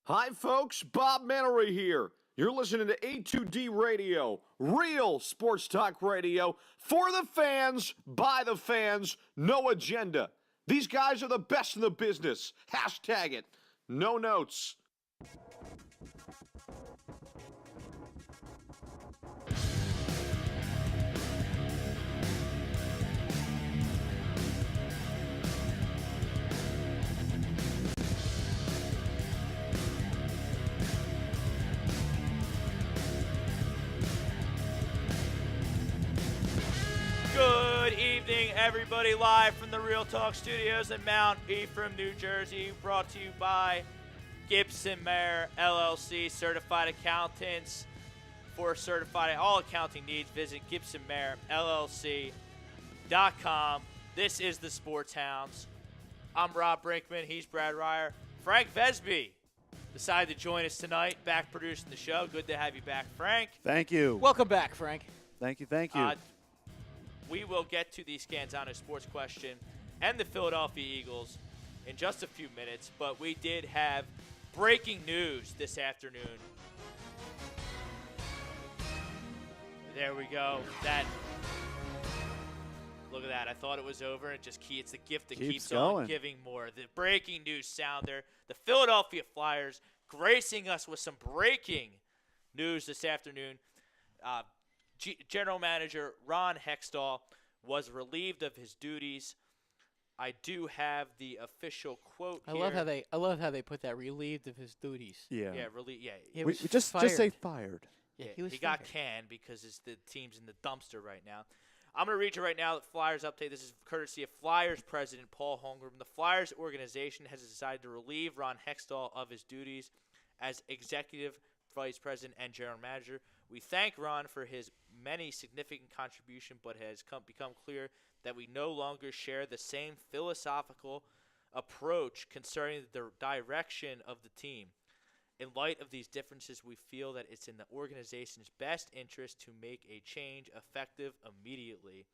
Hi, folks. Bob Mannery here. You're listening to A2D Radio, real sports talk radio for the fans, by the fans, no agenda. These guys are the best in the business. Hashtag it. No notes. Good evening, everybody, live from the Real Talk Studios in Mount Ephraim, New Jersey, brought to you by Glimmer, LLC, certified accountants. For certified all accounting needs, visit GibsonMayer.LLC.com. This is the Sports Hounds. I'm Rob Brinkman. He's Brad Ryer. Frank Vesby decided to join us tonight, back producing the show. Good to have you back, Frank. Thank you. Welcome back, Frank. Thank you. We will get to the Scanzano Sports Question and the Philadelphia Eagles in just a few minutes, but we did have breaking news this afternoon. There we go. Look at that. I thought it was over. It's the gift that keeps on giving more. The breaking news sounder. The Philadelphia Flyers gracing us with some breaking news this afternoon. General Manager Ron Hextall was relieved of his duties. I do have the official quote here. I love how they put that, relieved of his duties. Yeah. He We was just say fired. Yeah, he got canned because the team's in the dumpster right now. I'm going to read you right now the Flyers update. This is courtesy of Flyers President Paul Holmgren. The Flyers organization has decided to relieve Ron Hextall of his duties as Executive Vice President and General Manager. We thank Ron for his many significant contributions, but it has become clear that we no longer share the same philosophical approach concerning the direction of the team. In light of these differences, we feel that it's in the organization's best interest to make a change effective immediately.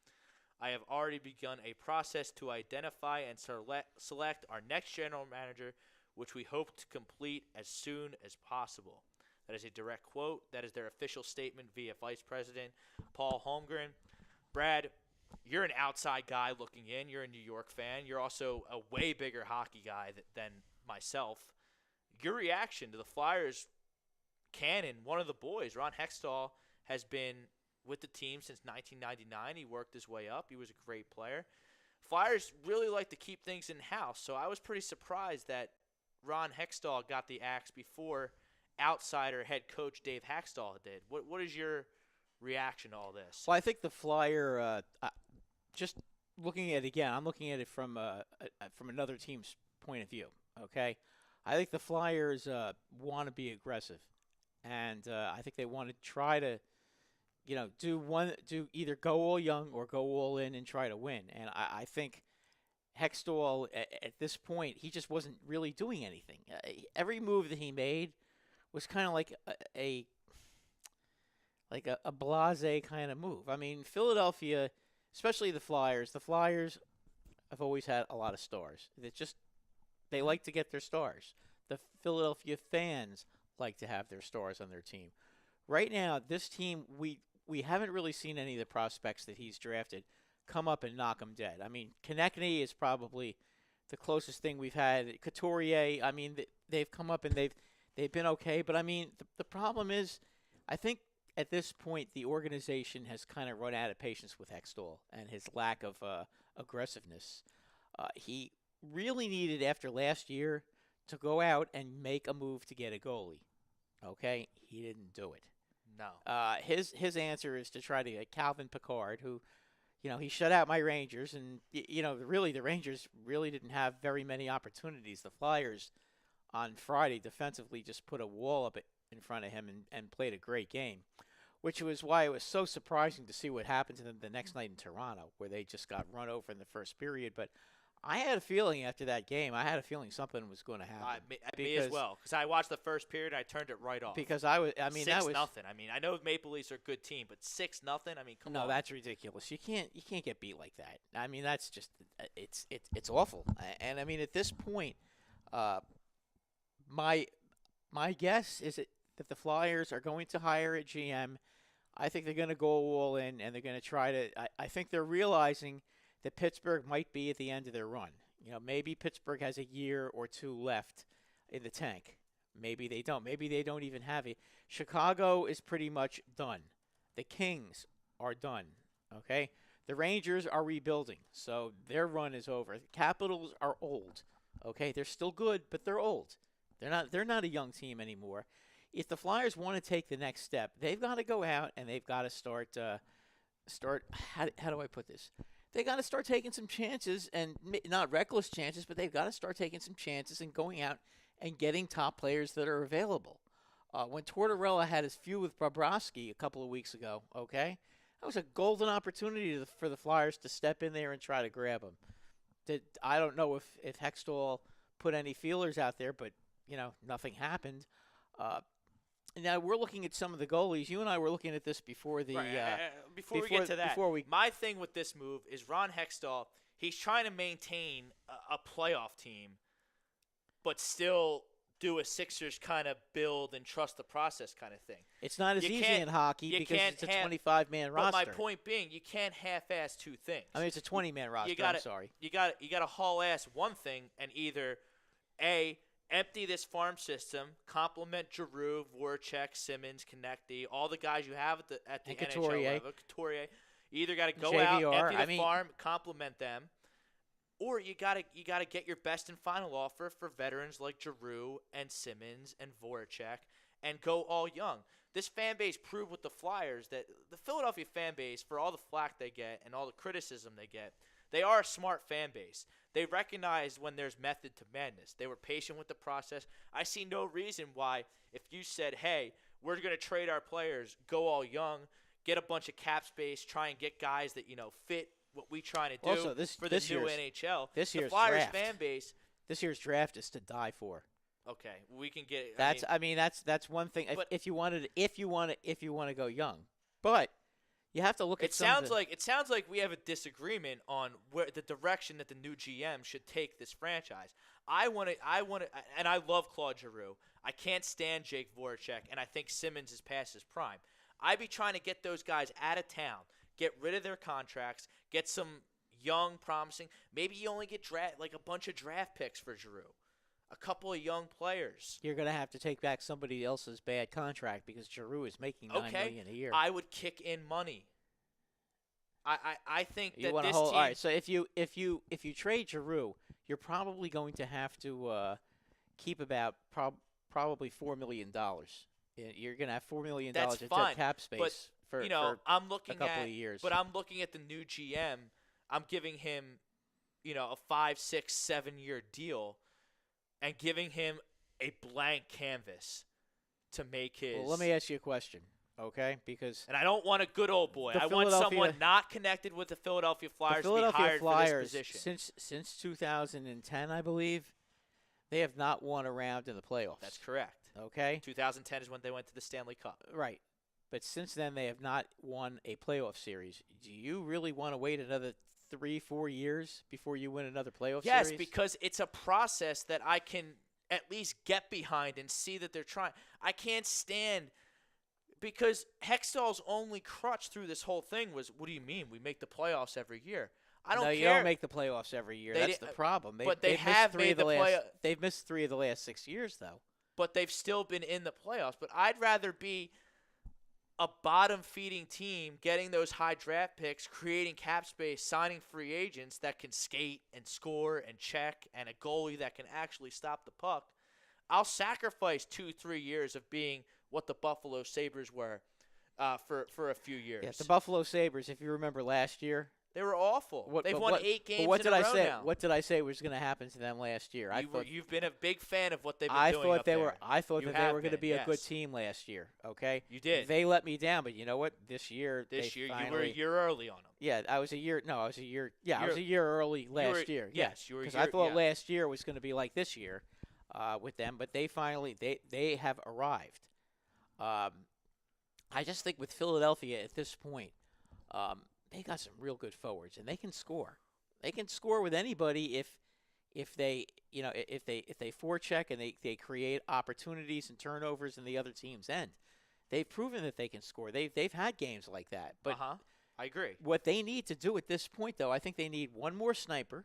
I have already begun a process to identify and select our next general manager, which we hope to complete as soon as possible. That is a direct quote. That is their official statement via Vice President Paul Holmgren. Brad, you're an outside guy looking in. You're a New York fan. You're also a way bigger hockey guy than myself. Your reaction to the Flyers cannon, one of the boys, Ron Hextall, has been with the team since 1999. He worked his way up. He was a great player. Flyers really like to keep things in-house, so I was pretty surprised that Ron Hextall got the axe before outsider head coach Dave Haxtell did. What is your reaction to all this? Well, I think the Flyer, just looking at it again, I'm looking at it from another team's point of view, okay? I think the Flyers want to be aggressive, and I think they want to try to, do either go all young or go all in and try to win. And I think Hextall, at this point, he just wasn't really doing anything. Every move that he made was kind of like a blasé kind of move. I mean, Philadelphia, especially the Flyers have always had a lot of stars. They like to get their stars. The Philadelphia fans like to have their stars on their team. Right now, this team, we haven't really seen any of the prospects that he's drafted come up and knock them dead. I mean, Konechny is probably the closest thing we've had. Couturier, I mean, they've come up and they've been okay. But, I mean, the problem is, I think at this point the organization has kind of run out of patience with Hextall and his lack of aggressiveness. He really needed, after last year, to go out and make a move to get a goalie. Okay? He didn't do it. No. His answer is to try to get Calvin Pickard, who, he shut out my Rangers, and, really the Rangers really didn't have very many opportunities. The Flyers on Friday defensively just put a wall up in front of him and played a great game, which was why it was so surprising to see what happened to them the next night in Toronto, where they just got run over in the first period. But I had a feeling after that game, something was going to happen. Me as well, because I watched the first period, I turned it right off. Because that was 6-0. I mean, I know Maple Leafs are a good team, but 6-0. I mean, come on. No, that's ridiculous. You can't get beat like that. I mean, that's just it's awful. And I mean, at this point, my My guess is that the Flyers are going to hire a GM. I think they're going to go all in, and they're going to try to. I think they're realizing that Pittsburgh might be at the end of their run. Maybe Pittsburgh has a year or two left in the tank. Maybe they don't. Maybe they don't even have it. Chicago is pretty much done. The Kings are done. Okay? The Rangers are rebuilding, so their run is over. The Capitals are old. Okay? They're still good, but they're old. They're not a young team anymore. If the Flyers want to take the next step, they've got to go out and they've got to start how do I put this? They got to start taking some chances, and not reckless chances, but they've got to start taking some chances and going out and getting top players that are available. When Tortorella had his feud with Bobrovsky a couple of weeks ago, okay, that was a golden opportunity for the Flyers to step in there and try to grab him. I don't know if Hextall put any feelers out there, but nothing happened. Now we're looking at some of the goalies. You and I were looking at this before the before we get to that. My thing with this move is Ron Hextall. He's trying to maintain a playoff team, but still do a Sixers kind of build and trust the process kind of thing. It's not as easy in hockey because it's a 25-man roster. But my point being, you can't half-ass two things. I mean, it's a 20-man roster. I'm sorry. You got to haul-ass one thing and either empty this farm system, complement Giroux, Voracek, Simmons, Konechny, all the guys you have at the NHL level. Couturier. You either got to go out, empty the farm, complement them, or you got to get your best and final offer for veterans like Giroux and Simmons and Voracek and go all young. This fan base proved with the Flyers that the Philadelphia fan base, for all the flack they get and all the criticism they get, they are a smart fan base. They recognize when there's method to madness. They were patient with the process. I see no reason why, if you said, hey, we're going to trade our players, go all young, get a bunch of cap space, try and get guys that, fit what we're trying to do also, for the new NHL. This year's the Flyers draft. Fan base. This year's draft is to die for. Okay, we can get. That's one thing. If you want to go young, but you have to look at. It sounds like we have a disagreement on where the direction that the new GM should take this franchise. I want to, and I love Claude Giroux. I can't stand Jake Voracek, and I think Simmons is past his prime. I'd be trying to get those guys out of town, get rid of their contracts, get some young, promising. Maybe you only get a bunch of draft picks for Giroux. A couple of young players. You're going to have to take back somebody else's bad contract because Giroux is making $9 million a year. I would kick in money. I think you that this team. All right, so if you trade Giroux, you're probably going to have to keep about probably $4 million. You're going to have $4 million of dead cap space for I'm looking a couple of years. But I'm looking at the new GM. I'm giving him, a 5, 6, 7 year deal. And giving him a blank canvas to make his. Well, let me ask you a question, okay? And I don't want a good old boy. I want someone not connected with the Philadelphia Flyers to be hired for this position. Since 2010, I believe, they have not won a round in the playoffs. That's correct. Okay. 2010 is when they went to the Stanley Cup. Right. But since then, they have not won a playoff series. Do you really want to wait another 3-4 years before you win another playoff series? Yes, because it's a process that I can at least get behind and see that they're trying. I can't stand because Hextall's only crutch through this whole thing was, what do you mean? We make the playoffs every year. I don't care. No, you don't make the playoffs every year. That's the problem. They've missed 3 of the last 6 years, though. But they've still been in the playoffs. But I'd rather be a bottom-feeding team getting those high draft picks, creating cap space, signing free agents that can skate and score and check, and a goalie that can actually stop the puck. I'll sacrifice 2-3 years of being what the Buffalo Sabres were for a few years. Yeah, the Buffalo Sabres, if you remember last year, they were awful. They've won 8 games in a row now. What did I say was going to happen to them last year? You've been a big fan of what they've been doing up there. I thought that they were going to be a good team last year. Okay, you did. They let me down, but you know what? This year you were a year early on them. Yeah, I was a year. No, I was a year. Yeah, I was a year early last year. Yes, you were. Because I thought last year was going to be like this year with them, but they finally they have arrived. I just think with Philadelphia at this point. They got some real good forwards, and they can score. They can score with anybody if if they, if they forecheck and they create opportunities and turnovers in the other team's end. They've proven that they can score. They've had games like that. But I agree. what they need to do at this point, though, I think they need one more sniper,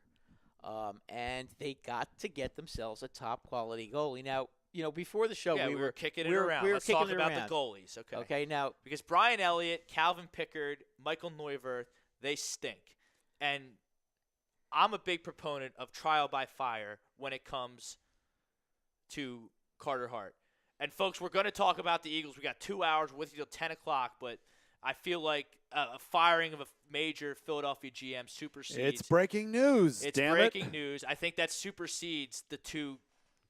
and they got to get themselves a top quality goalie. Now, before the show, we were kicking it around. We were Let's kicking talk it about around. the goalies. Okay. Okay. Now, because Brian Elliott, Calvin Pickard, Michael Neuwirth, they stink, and I'm a big proponent of trial by fire when it comes to Carter Hart. And, folks, we're going to talk about the Eagles. We got 2 hours with you till 10 o'clock, but I feel like a firing of a major Philadelphia GM supersedes. It's breaking news. It's breaking news. I think that supersedes the two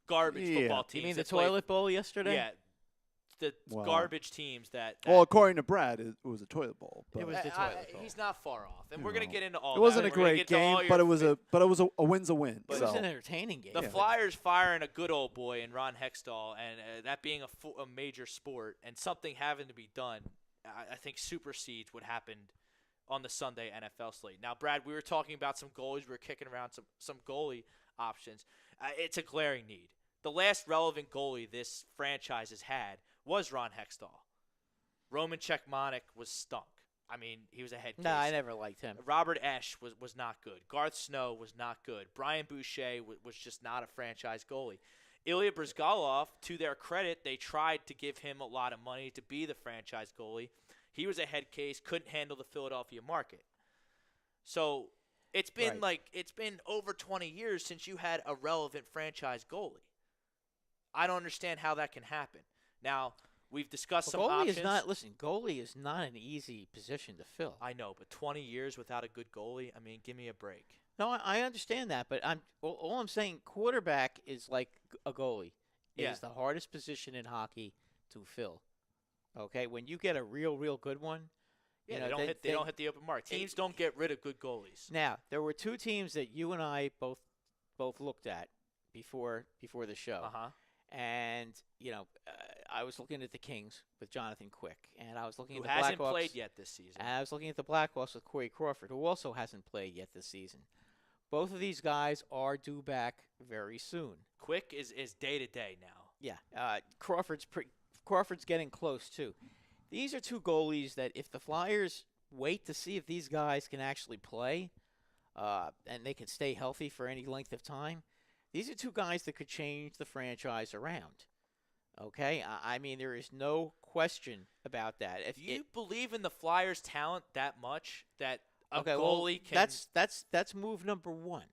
garbage football teams. you mean the that played- toilet bowl yesterday? Yeah. The garbage teams that Well, according to Brad, it was a toilet bowl. But It was the toilet bowl. He's not far off, and we're going to get into all it wasn't that. a We're gonna great get to all game, your but it was a win's a win. It was an entertaining game. The Flyers firing a good old boy in Ron Hextall, and that being a major sport and something having to be done, I think supersedes what happened on the Sunday NFL slate. Now, Brad, we were talking about some goalies. We were kicking around some goalie options. It's a glaring need. The last relevant goalie this franchise has had was Ron Hextall. Roman Cechmanek was stunk. I mean, he was a head case. No, I never liked him. Robert Esch was not good. Garth Snow was not good. Brian Boucher was just not a franchise goalie. Ilya Brizgalov, to their credit, they tried to give him a lot of money to be the franchise goalie. He was a head case, couldn't handle the Philadelphia market. So it's been it's been over 20 years since you had a relevant franchise goalie. I don't understand how that can happen. Now, we've discussed some options. Goalie is not an easy position to fill. I know, but 20 years without a good goalie, I mean, give me a break. No, I understand that, but all I'm saying, quarterback is like a goalie. It is the hardest position in hockey to fill. Okay, when you get a real good one, they don't hit the open mark. Teams don't get rid of good goalies. Now, there were two teams that you and I both looked at before the show. And, I was looking at the Kings with Jonathan Quick, and I was looking at the Blackhawks. Who hasn't played yet this season. And I was looking at the Blackhawks with Corey Crawford, who also hasn't played yet this season. Both of these guys are due back very soon. Quick is day-to-day now. Yeah, Crawford's getting close, too. These are two goalies that if the Flyers wait to see if these guys can actually play and they can stay healthy for any length of time, these are two guys that could change the franchise around. Okay? I mean, there is no question about that. Do you believe in the Flyers' talent that much that a goalie can... That's move number one.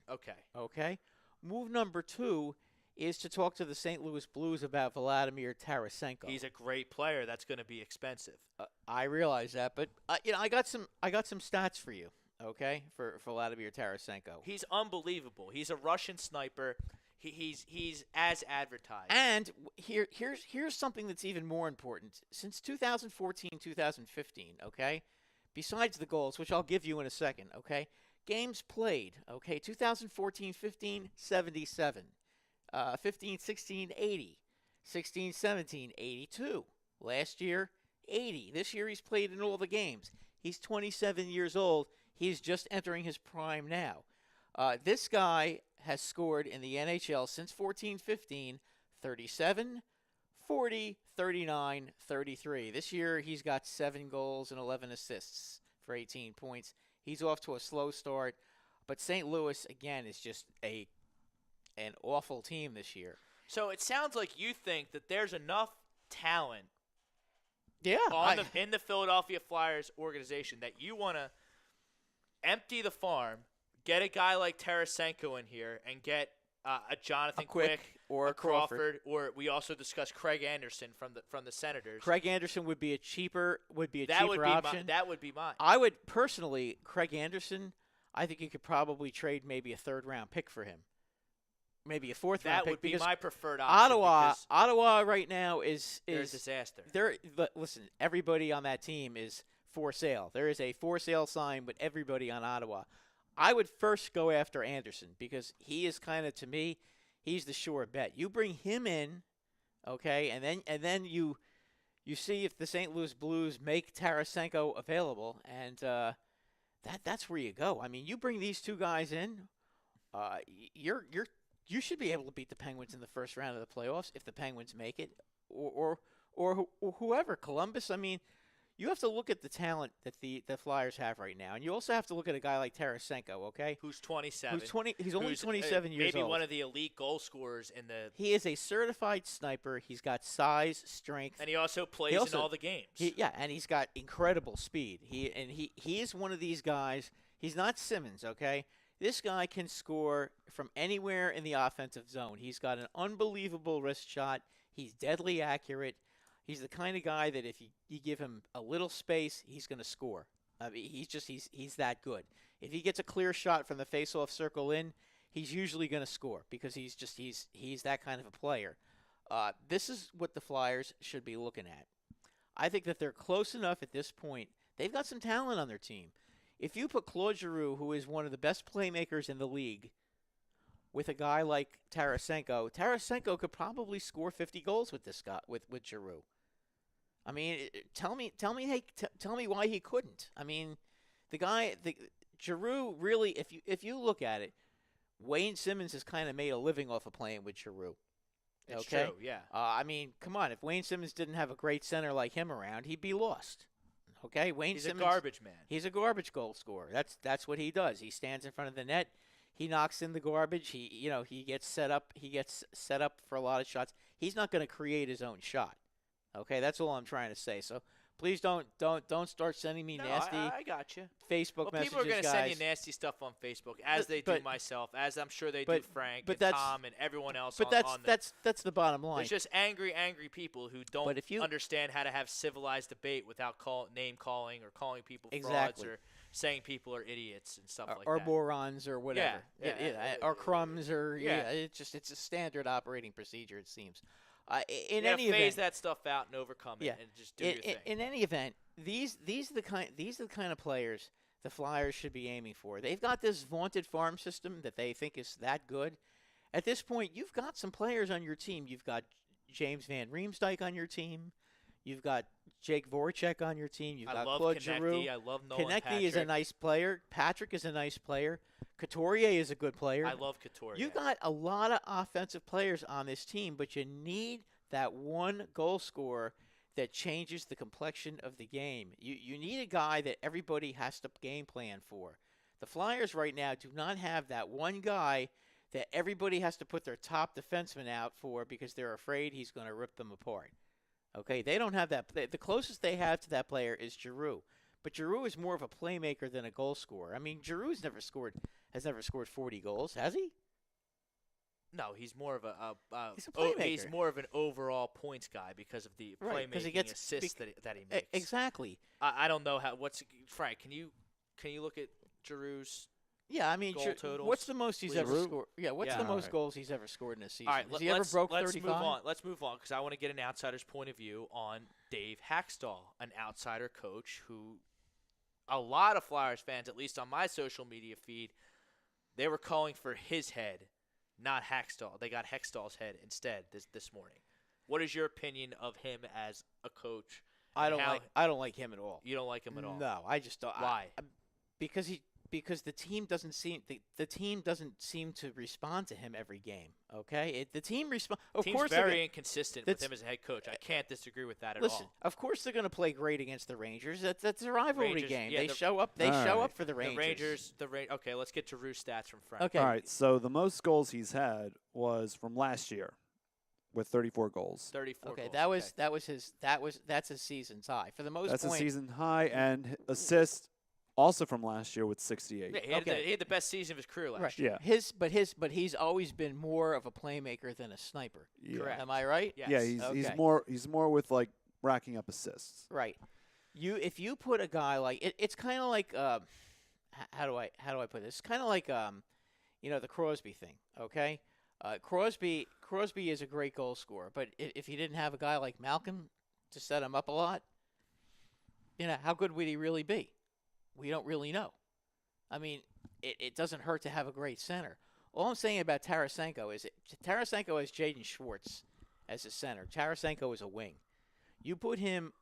Okay? Move number two is to talk to the St. Louis Blues about Vladimir Tarasenko. He's a great player. That's going to be expensive. I realize that, but I got some stats for you. Okay, for Vladimir Tarasenko. He's unbelievable. He's a Russian sniper. He's as advertised. And here's something that's even more important. Since 2014-2015, okay, besides the goals, which I'll give you in a second, okay, games played, okay, 2014-15, 77. 15-16, 80. 16-17, 82. Last year, 80. This year he's played in all the games. He's 27 years old. He's just entering his prime now. This guy has scored in the NHL since 14-15, 37, 40, 39, 33. This year he's got 7 goals and 11 assists for 18 points. He's off to a slow start, but St. Louis, again, is just an awful team this year. So it sounds like you think that there's enough talent in the Philadelphia Flyers organization that you want to empty the farm, get a guy like Tarasenko in here, and get a Jonathan Quick or a Crawford. Or we also discussed Craig Anderson from the Senators. Craig Anderson would be a cheaper option. That would be mine. I would personally, Craig Anderson, I think you could probably trade maybe a third-round pick for him. Maybe a fourth-round pick. That would be my preferred option. Ottawa right now is a disaster. Listen, everybody on that team is for sale. There is a for sale sign with everybody on Ottawa. I would first go after Anderson because he is kind of, to me, he's the sure bet. You bring him in, okay, and then you see if the St. Louis Blues make Tarasenko available, and that's where you go. I mean, you bring these two guys in. You should be able to beat the Penguins in the first round of the playoffs if the Penguins make it, or whoever. Columbus. I mean, you have to look at the talent that the Flyers have right now, and you also have to look at a guy like Tarasenko. Okay, Who's 27? He's only 27 years maybe old. one of the elite goal scorers in the. He is a certified sniper. He's got size, strength, And he also plays in all the games. and he's got incredible speed. He is one of these guys. He's not Simmons, okay? This guy can score from anywhere in the offensive zone. He's got an unbelievable wrist shot. He's deadly accurate. He's the kind of guy that if you give him a little space, he's going to score. I mean, he's that good. If he gets a clear shot from the face-off circle in, he's usually going to score because he's that kind of a player. This is what the Flyers should be looking at. I think that they're close enough at this point. They've got some talent on their team. If you put Claude Giroux, who is one of the best playmakers in the league, with a guy like Tarasenko could probably score 50 goals with this guy, with Giroux. I mean, tell me why he couldn't. I mean, Giroux really, if you look at it, Wayne Simmons has kind of made a living off of playing with Giroux. It's okay? true, yeah. I mean, come on. If Wayne Simmons didn't have a great center like him around, he'd be lost. Okay, He's Simmons, a garbage man. He's a garbage goal scorer. That's what he does. He stands in front of the net. He knocks in the garbage. He gets set up. He gets set up for a lot of shots. He's not going to create his own shot. Okay, that's all I'm trying to say. So please don't start sending me nasty I got you. Facebook messages, People are going to guys. send you nasty stuff on Facebook, as they do myself, as I'm sure they do Frank and Tom and everyone else. But that's the bottom line. There's just angry people who don't if you understand how to have civilized debate without name calling or calling people frauds Exactly. or saying people are idiots and stuff like or that. morons or whatever. Yeah, or crumbs or yeah. It's a standard operating procedure, it seems. In You any gotta phase event, that stuff out and overcome it, and just do your thing. in any event, these are the kind of players the Flyers should be aiming for. They've got this vaunted farm system that they think is that good. At this point, you've got some players on your team. You've got James Van Riemsdyk on your team. You've got Jake Voracek on your team. You've got love Claude Konechny. Giroux. I love Nolan Konechny is a Patrick. nice player. Patrick is a nice player. Couturier is a good player. I love Couturier. You got a lot of offensive players on this team, but you need that one goal scorer that changes the complexion of the game. You need a guy that everybody has to game plan for. The Flyers right now do not have that one guy that everybody has to put their top defenseman out for because they're afraid he's going to rip them apart. Okay, they don't have that. The closest they have to that player is Giroux. But Giroux is more of a playmaker than a goal scorer. I mean, Giroux has never scored 40 goals, has he? No, he's more of He's a playmaker. he's more of an overall points guy because of the Right, 'cause he playmaking gets assists that he makes. Exactly. I don't know Frank. Can you look at Giroux's? Yeah, I mean, Goal totals, what's the most he's ever please? scored? Yeah, what's Yeah. the most Alright. goals he's ever scored in a season? All right, Has he ever broke 35? Let's move on. Let's move on because I want to get an outsider's point of view on Dave Haxtell, an outsider coach who a lot of Flyers fans, at least on my social media feed, they were calling for his head, not Haxtell. They got Hextall's head instead this morning. What is your opinion of him as a coach? I and don't like him at all. You don't like him at all. No, I just don't. Why? Because the team doesn't seem to respond to him every game. Okay, the team respond. Of Team's course, very inconsistent with that's- him as a head coach. I can't disagree with that at listen. all. Of course, they're going to play great against the Rangers. That's a rivalry Rangers, game. yeah, They the- show up. They All show right. up for the Rangers. Okay, let's get to Rue stats from Frank. Okay. All right, so the most goals he's had was from last year with 34 goals. 34 Okay, goals. that's his season's high for the most That's a point. season high, and assists also from last year with 68. Yeah, he had, Okay. he had the best season of his career last Right. year. Yeah. But he's always been more of a playmaker than a sniper. Yeah. Correct. Am I right? Yes. Yeah, he's Okay. more with like racking up assists. Right. If you put a guy like it's kind of like how do I put this? It's kind of like the Crosby thing. Okay, Crosby is a great goal scorer, but if he didn't have a guy like Malcolm to set him up a lot, how good would he really be? We don't really know. I mean, it doesn't hurt to have a great center. All I'm saying about Tarasenko is Tarasenko has Jaden Schwartz as a center. Tarasenko is a wing. You put him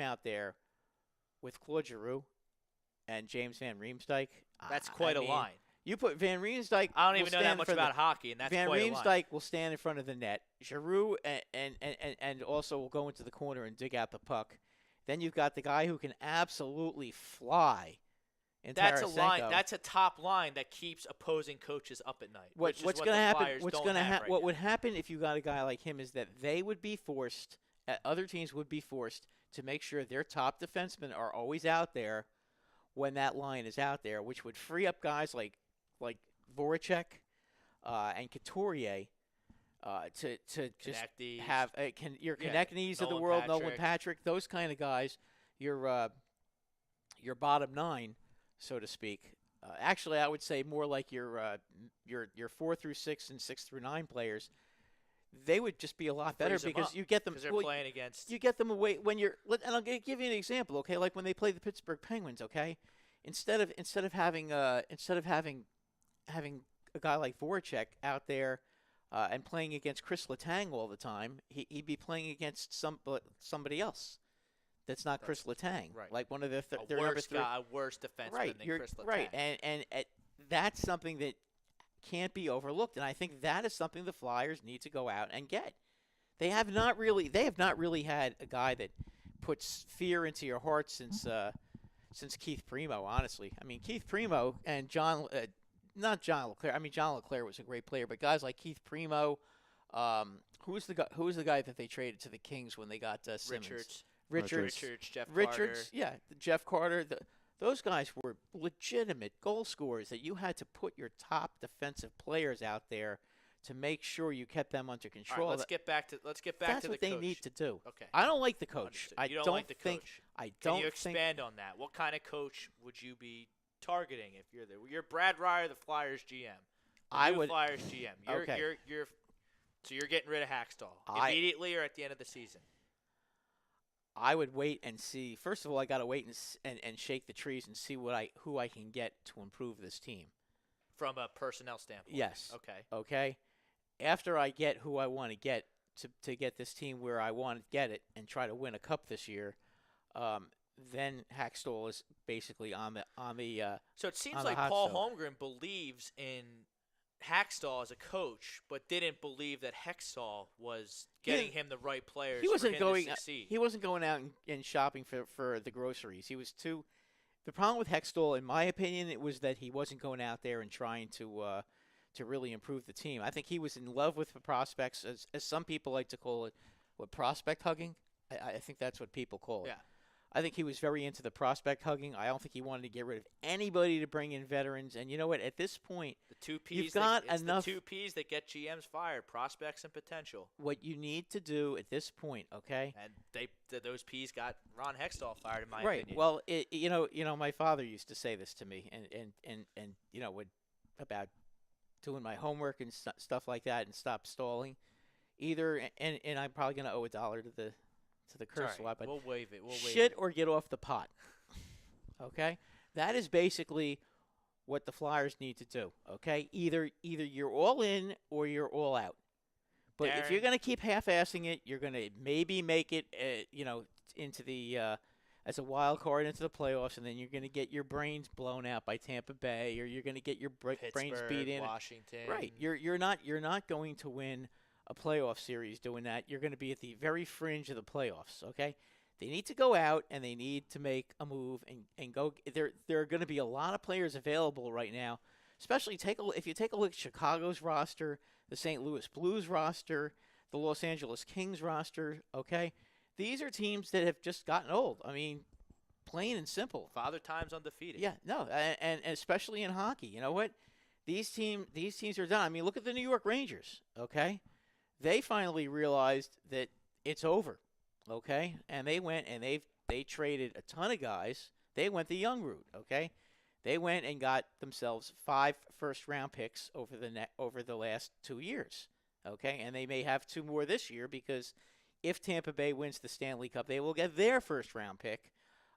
out there with Claude Giroux and James Van Riemsdyk. That's quite a line. You put Van Riemsdyk. I don't will even know stand that in much front of about hockey, and that's Van quite a line. Riemsdyk will stand in front of the net. Giroux and also will go into the corner and dig out the puck. Then you've got the guy who can absolutely fly. That's a line. Tarasenko. That's a top line that keeps opposing coaches up at night. What's going to going to happen? Flyers What's don't going to have right What now. would happen if you got a guy like him is that they would be forced. Other teams would be forced to make sure their top defensemen are always out there when that line is out there, which would free up guys like Voracek and Couturier to just Konechny's. have your Yeah, Konechny's of the Nolan world, Nolan Patrick. Patrick, those kind of guys. Your bottom nine, so to speak. Actually, I would say more like your 4 through 6 and 6 through 9 players. They would just be a lot better Freeze 'em because up, you get them. because they're well, playing against. you get them away when you're. And I'll give you an example. Okay, like when they play the Pittsburgh Penguins. Okay, instead of having a guy like Voracek out there and playing against Chris Letang all the time, he'd be playing against somebody else. That's not Chris Letang, Right. like one of their a number worse 3. guy, a worse defenseman Right, than you're Chris Letang. right, and that's something that can't be overlooked, and I think that is something the Flyers need to go out and get. They have not really had a guy that puts fear into your heart since Keith Primo. Honestly, I mean Keith Primo and not John LeClaire. I mean John LeClaire was a great player, but guys like Keith Primo, who was the guy that they traded to the Kings when they got Simmons? Richards, Jeff Richards, Carter. yeah, Jeff Carter. Those guys were legitimate goal scorers that you had to put your top defensive players out there to make sure you kept them under All control. right, let's get back to That's the what they coach. need to do. Okay. I don't like the coach. Understood. I You don't like the think. coach. I Can don't you think. expand on that? What kind of coach would you be targeting if you're there? You're Brad Ryer, the Flyers GM. I New would. Flyers GM. Okay. So you're getting rid of Hackstall immediately or at the end of the season? I would wait and see. First of all, I got to wait and shake the trees and see who I can get to improve this team. From a personnel standpoint. Yes. Okay. Okay. After I get who I want to get to get this team where I want to get it and try to win a cup this year, then Hackstall is basically on the. So it seems on the like hot Paul stove. Holmgren believes in Hackstall as a coach, but didn't believe that Hextall was getting him the right players He wasn't for him going. to succeed. He wasn't going out and shopping for the groceries. He was too. The problem with Hextall, in my opinion, it was that he wasn't going out there and trying to really improve the team. I think he was in love with the prospects, as some people like to call it, what, prospect hugging. I think that's what people call it. Yeah. I think he was very into the prospect hugging. I don't think he wanted to get rid of anybody to bring in veterans. And you know what? At this point, The two P's. You've got it's enough- the two P's that get GMs fired: prospects and potential. what you need to do at this point, okay? And those P's got Ron Hextall fired, in my Right. opinion. Well, my father used to say this to me, and would about doing my homework and stuff like that, and stop stalling. Either and I'm probably gonna owe $1 to the curse Sorry, lot, but we'll waive it. We'll waive shit it. or get off the pot. Okay, that is basically what the Flyers need to do. Okay, either you're all in or you're all out. But if you're Darren. going to keep half-assing it, you're going to maybe make it, into the as a wild card into the playoffs, and then you're going to get your brains blown out by Tampa Bay, or you're going to get your brains Pittsburgh, beat in. Washington. Right, you're not going to win a playoff series doing that. You're going to be at the very fringe of the playoffs. Okay, they need to go out and they need to make a move and go. There are going to be a lot of players available right now. Especially if you take a look at Chicago's roster, the St. Louis Blues roster, the Los Angeles Kings roster. Okay, these are teams that have just gotten old. I mean, plain and simple. Father Time's undefeated. Yeah, no, and especially in hockey. You know what? These teams are done. I mean, look at the New York Rangers. Okay, they finally realized that it's over. Okay, and they went and they traded a ton of guys. They went the young route. Okay, they went and got themselves 5 first-round picks over the last 2 years. Okay, and they may have 2 more this year because if Tampa Bay wins the Stanley Cup, they will get their first-round pick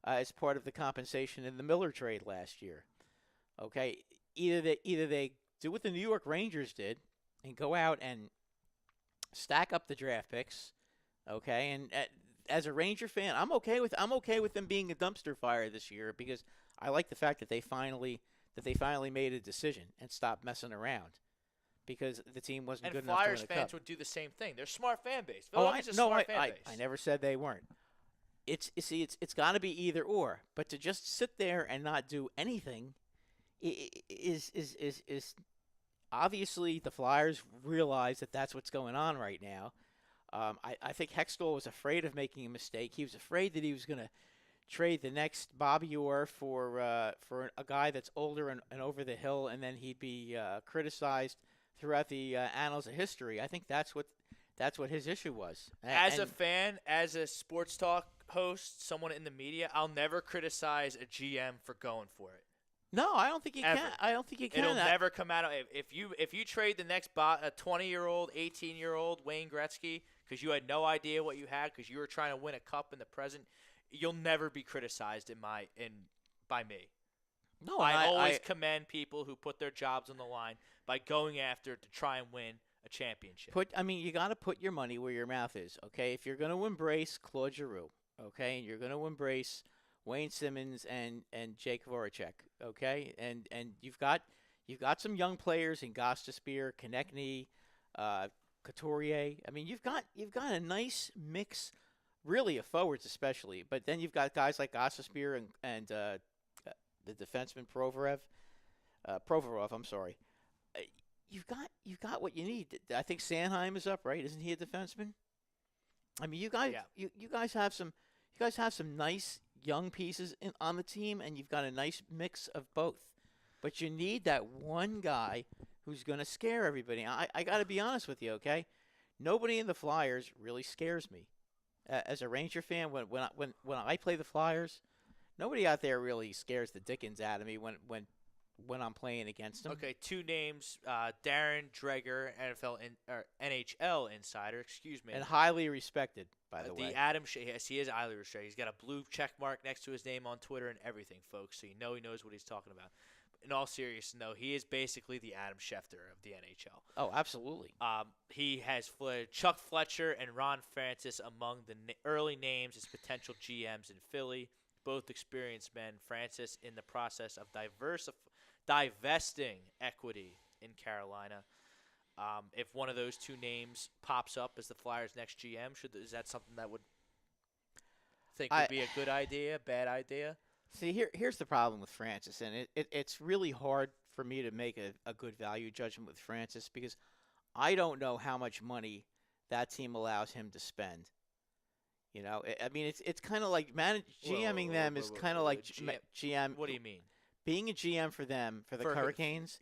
as part of the compensation in the Miller trade last year. Okay, either they do what the New York Rangers did and go out and stack up the draft picks. Okay, and as a Ranger fan, I'm okay with them being a dumpster fire this year because I like the fact that they finally that they finally made a decision and stopped messing around because the team wasn't And good enough to Flyers win a fans cup. would do the same thing. They're a smart fan base. Oh, Philadelphia's a smart fan base. I never said they weren't. It's got to be either or. But to just sit there and not do anything is obviously the Flyers realize that that's what's going on right now. I think Hextall was afraid of making a mistake. He was afraid that he was going to trade the next Bobby Orr for a guy that's older and over the hill, and then he'd be criticized throughout the annals of history. I think that's what his issue was. As a fan, as a sports talk host, someone in the media, I'll never criticize a GM for going for it. No, I don't think you Ever. can. I don't think you can. It'll never come out of if you trade the next a 20-year-old, 18-year-old Wayne Gretzky because you had no idea what you had because you were trying to win a cup in the present, you'll never be criticized by me. No, I always commend people who put their jobs on the line by going after to try and win a championship. You got to put your money where your mouth is, okay? If you're going to embrace Claude Giroux, okay, and you're going to embrace Wayne Simmons and Jake Voracek, okay, and you've got some young players in Gostisbehere, Konechny, Couturier. I mean, you've got a nice mix, really, of forwards especially. But then you've got guys like Gostisbehere and the defenseman Provorov. I'm sorry. You've got what you need. I think Sanheim is up, right? Isn't he a defenseman? I mean, you guys have some nice young pieces on the team, and you've got a nice mix of both. But you need that one guy who's going to scare everybody. I got to be honest with you, okay? Nobody in the Flyers really scares me. As a Ranger fan, when I play the Flyers, nobody out there really scares the dickens out of me when I'm playing against them. Okay, two names: Darren Dreger, NHL insider. Excuse me, and highly respected, by the way. Yes, he is highly respected. He's got a blue check mark next to his name on Twitter and everything, folks. So you know he knows what he's talking about. In all seriousness, no, he is basically the Adam Schefter of the NHL. Oh, absolutely. He has Chuck Fletcher and Ron Francis among the early names as potential GMs in Philly. Both experienced men. Francis in the process of divesting equity in Carolina. If one of those two names pops up as the Flyers' next GM, is that something that would be a good idea, bad idea? See, here's the problem with Francis, and it's really hard for me to make a good value judgment with Francis because I don't know how much money that team allows him to spend. You know, I mean, it's kind of like GMing them is kind of like GM. What do you mean? Being a GM for them, for the Hurricanes,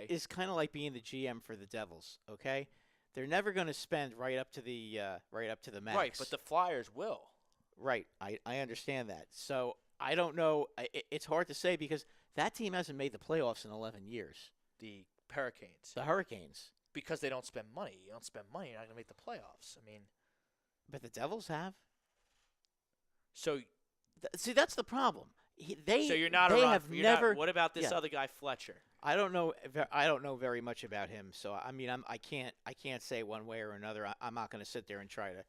is kind of like being the GM for the Devils. Okay, they're never going to spend right up to the max. Right, but the Flyers will. Right, I understand that. So I don't know. It's hard to say because that team hasn't made the playoffs in 11 years. The Hurricanes. The Hurricanes. Because they don't spend money. You don't spend money, you're not going to make the playoffs. I mean, but the Devils have. So, see, that's the problem. So you're not. They a have you're never. Not, what about this other guy, Fletcher? I don't know. I don't know very much about him. So I mean, I can't say one way or another. I'm not going to sit there and try to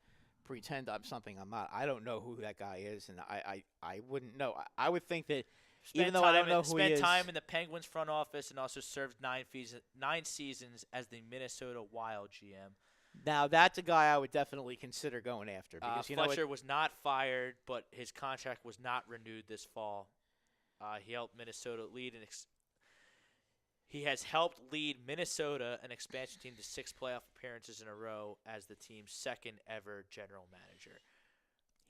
pretend I'm something I'm not. I don't know who that guy is, and I wouldn't know. I would think that even though I don't know who he is, spent time in the Penguins front office and also served 9 seasons as the Minnesota Wild GM. Now that's a guy I would definitely consider going after because Fletcher was not fired, but his contract was not renewed this fall. He helped Minnesota lead He has helped lead Minnesota, an expansion team, to 6 playoff appearances in a row as the team's second ever general manager.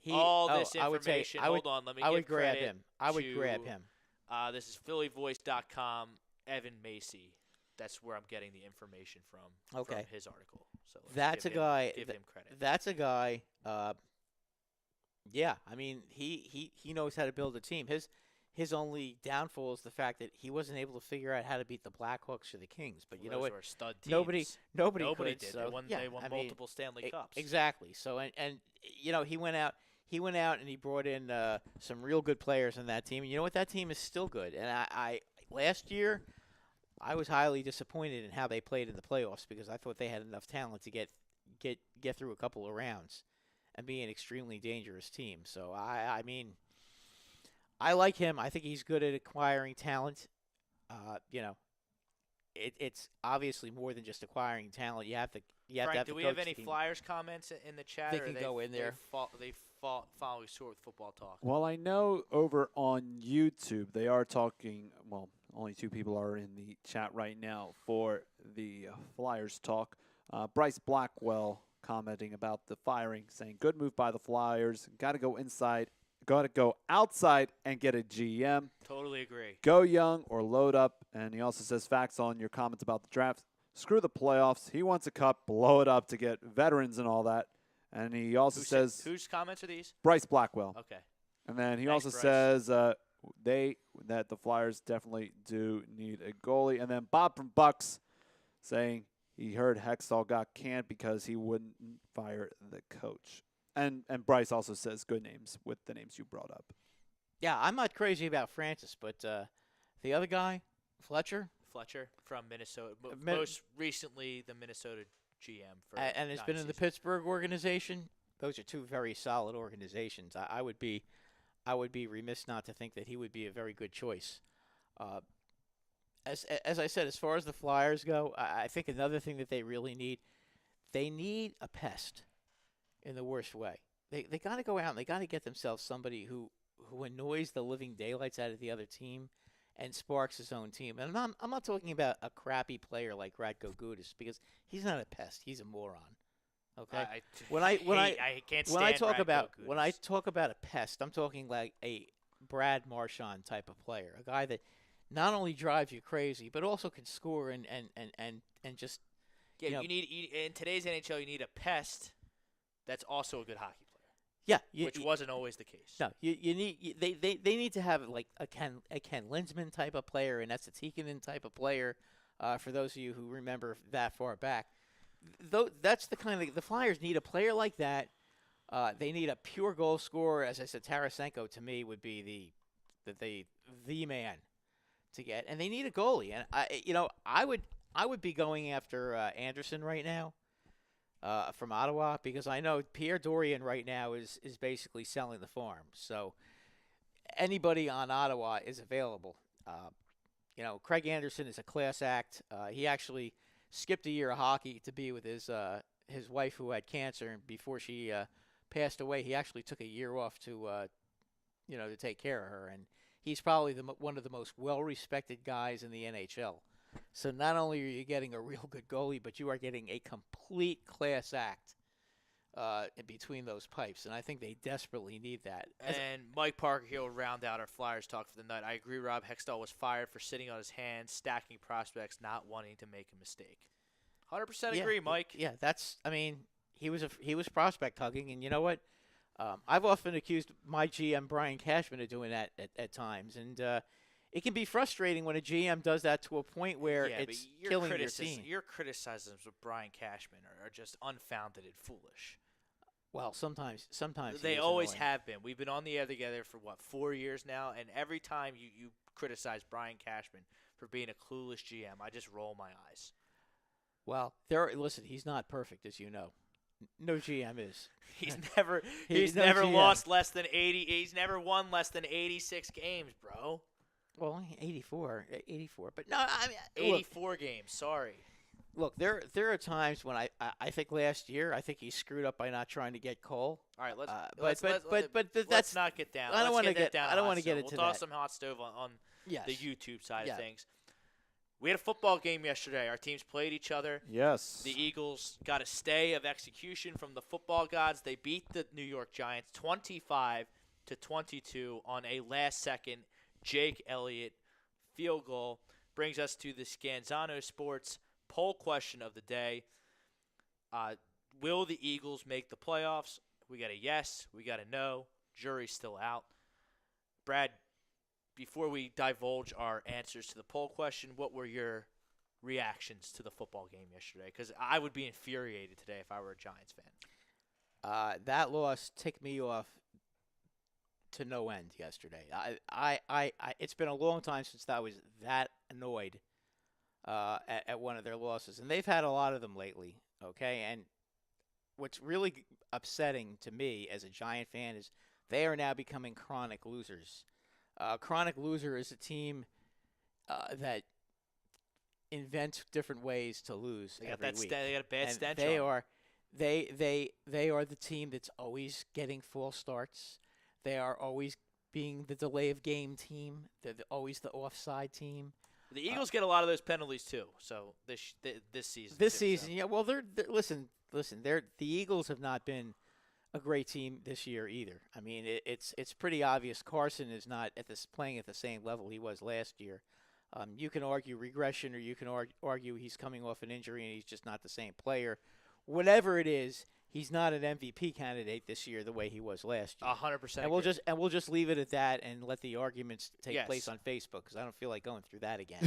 This information. Hold on, let me. I would grab credit him. I would grab him. This is PhillyVoice.com. Evan Macy. That's where I'm getting the information from his article. So that's a guy. Give him credit. That's a guy. Yeah, I mean he knows how to build a team. His only downfall is the fact that he wasn't able to figure out how to beat the Blackhawks or the Kings. But you know what? Were stud teams. Nobody could, did. So, they won I multiple Stanley Cups. Exactly. So and he went out and he brought in some real good players on that team. And you know what? That team is still good. And I last year I was highly disappointed in how they played in the playoffs because I thought they had enough talent to get through a couple of rounds and be an extremely dangerous team. So I mean, I like him. I think he's good at acquiring talent. You know, it's obviously more than just acquiring talent. You have to Frank, have do the we have coach any team. Flyers comments in the chat? They or can go in there. They follow short with football talk. Well, I know over on YouTube they are talking. Well, only 2 people are in the chat right now for the Flyers talk. Bryce Blackwell commenting about the firing, saying, "Good move by the Flyers. Got to go inside. Got to go outside and get a GM. Totally agree. Go young or load up." And he also says, "Facts on your comments about the draft. Screw the playoffs. He wants a cup. Blow it up to get veterans and all that." And he also says, whose comments are these? Bryce Blackwell. Okay. And then he Thanks, also Bryce. says that the Flyers definitely do need a goalie. And then Bob from Bucks saying he heard Hextall got canned because he wouldn't fire the coach. And Bryce also says good names with the names you brought up. Yeah, I'm not crazy about Francis, but the other guy, Fletcher, from Minnesota. Min- Most recently, the Minnesota GM for and has been in the seasons. Pittsburgh organization. Those are 2 very solid organizations. I would be remiss not to think that he would be a very good choice. As I said, as far as the Flyers go, I think another thing that they really need, they need a pest in the worst way. They got to go out and they got to get themselves somebody who annoys the living daylights out of the other team and sparks his own team. And I'm not talking about a crappy player like Radko Gudas, because he's not a pest. He's a moron. Okay. I can't stand when I talk Radko about Gudas. when I talk about a pest, I'm talking like a Brad Marchand type of player, a guy that not only drives you crazy but also can score and just Yeah, you know, you need in today's NHL. You need a pest that's also a good hockey player, yeah, which wasn't always the case. No, they need to have like a Ken Linsman type of player, and that's a Tikkanen type of player. For those of you who remember that far back, that's the kind of the Flyers need a player like that. They need a pure goal scorer. As I said, Tarasenko to me would be the man to get, and they need a goalie. And I would be going after Anderson right now. From Ottawa, because I know Pierre Dorian right now is basically selling the farm. So anybody on Ottawa is available. Craig Anderson is a class act. He actually skipped a year of hockey to be with his wife who had cancer, and before she passed away, he actually took a year off to take care of her. And he's probably one of the most well-respected guys in the NHL. So not only are you getting a real good goalie, but you are getting a complete class act in between those pipes, and I think they desperately need that. And Mike Parker here will round out our Flyers talk for the night. I agree, Rob. Hextall was fired for sitting on his hands, stacking prospects, not wanting to make a mistake. 100% agree, Mike. Yeah, he was prospect hugging, and you know what? I've often accused my GM Brian Cashman of doing that at times, and it can be frustrating when a GM does that to a point where it's killing your team. Your criticisms of Brian Cashman are just unfounded and foolish. Well, sometimes they he is always annoying. have been. We've been on the air together for 4 years now, and every time you criticize Brian Cashman for being a clueless GM, I just roll my eyes. Well, listen, he's not perfect, as you know. No GM is. He's never no GM. lost less than 80. He's never won less than 86 games, bro. Well, 84, but no, I mean 84 games. Sorry. Look, there are times when I think last year I think he screwed up by not trying to get Cole. All right, let's let's not get down. I don't want to get. down I don't want to hot get stove. into We'll that. toss some hot stove on Yes. the YouTube side Yeah. of things. We had a football game yesterday. Our teams played each other. Yes. The Eagles got a stay of execution from the football gods. They beat the New York Giants 25-22 on a last-second Jake Elliott field goal. Brings us to the Scanzano Sports poll question of the day. Will the Eagles make the playoffs? We got a yes. We got a no. Jury's still out. Brad, before we divulge our answers to the poll question, what were your reactions to the football game yesterday? Because I would be infuriated today if I were a Giants fan. That loss ticked me off to no end yesterday. It's been a long time since I was that annoyed at one of their losses, and they've had a lot of them lately. Okay, and what's really upsetting to me as a Giant fan is they are now becoming chronic losers. Chronic loser is a team that invent different ways to lose They got every that. week. They got a bad And stench. they on 'em. are, they are the team that's always getting false starts. They are always being the delay of game team. They're always the offside team. The Eagles get a lot of those penalties too. So this season. This too, season, so. yeah. Well, they're listen. The Eagles have not been a great team this year either. I mean, it's pretty obvious. Carson is not playing at the same level he was last year. You can argue regression, or you can argue he's coming off an injury and he's just not the same player. Whatever it is, he's not an MVP candidate this year the way he was last year. 100%. And we'll just leave it at that and let the arguments take Yes. place on Facebook because I don't feel like going through that again.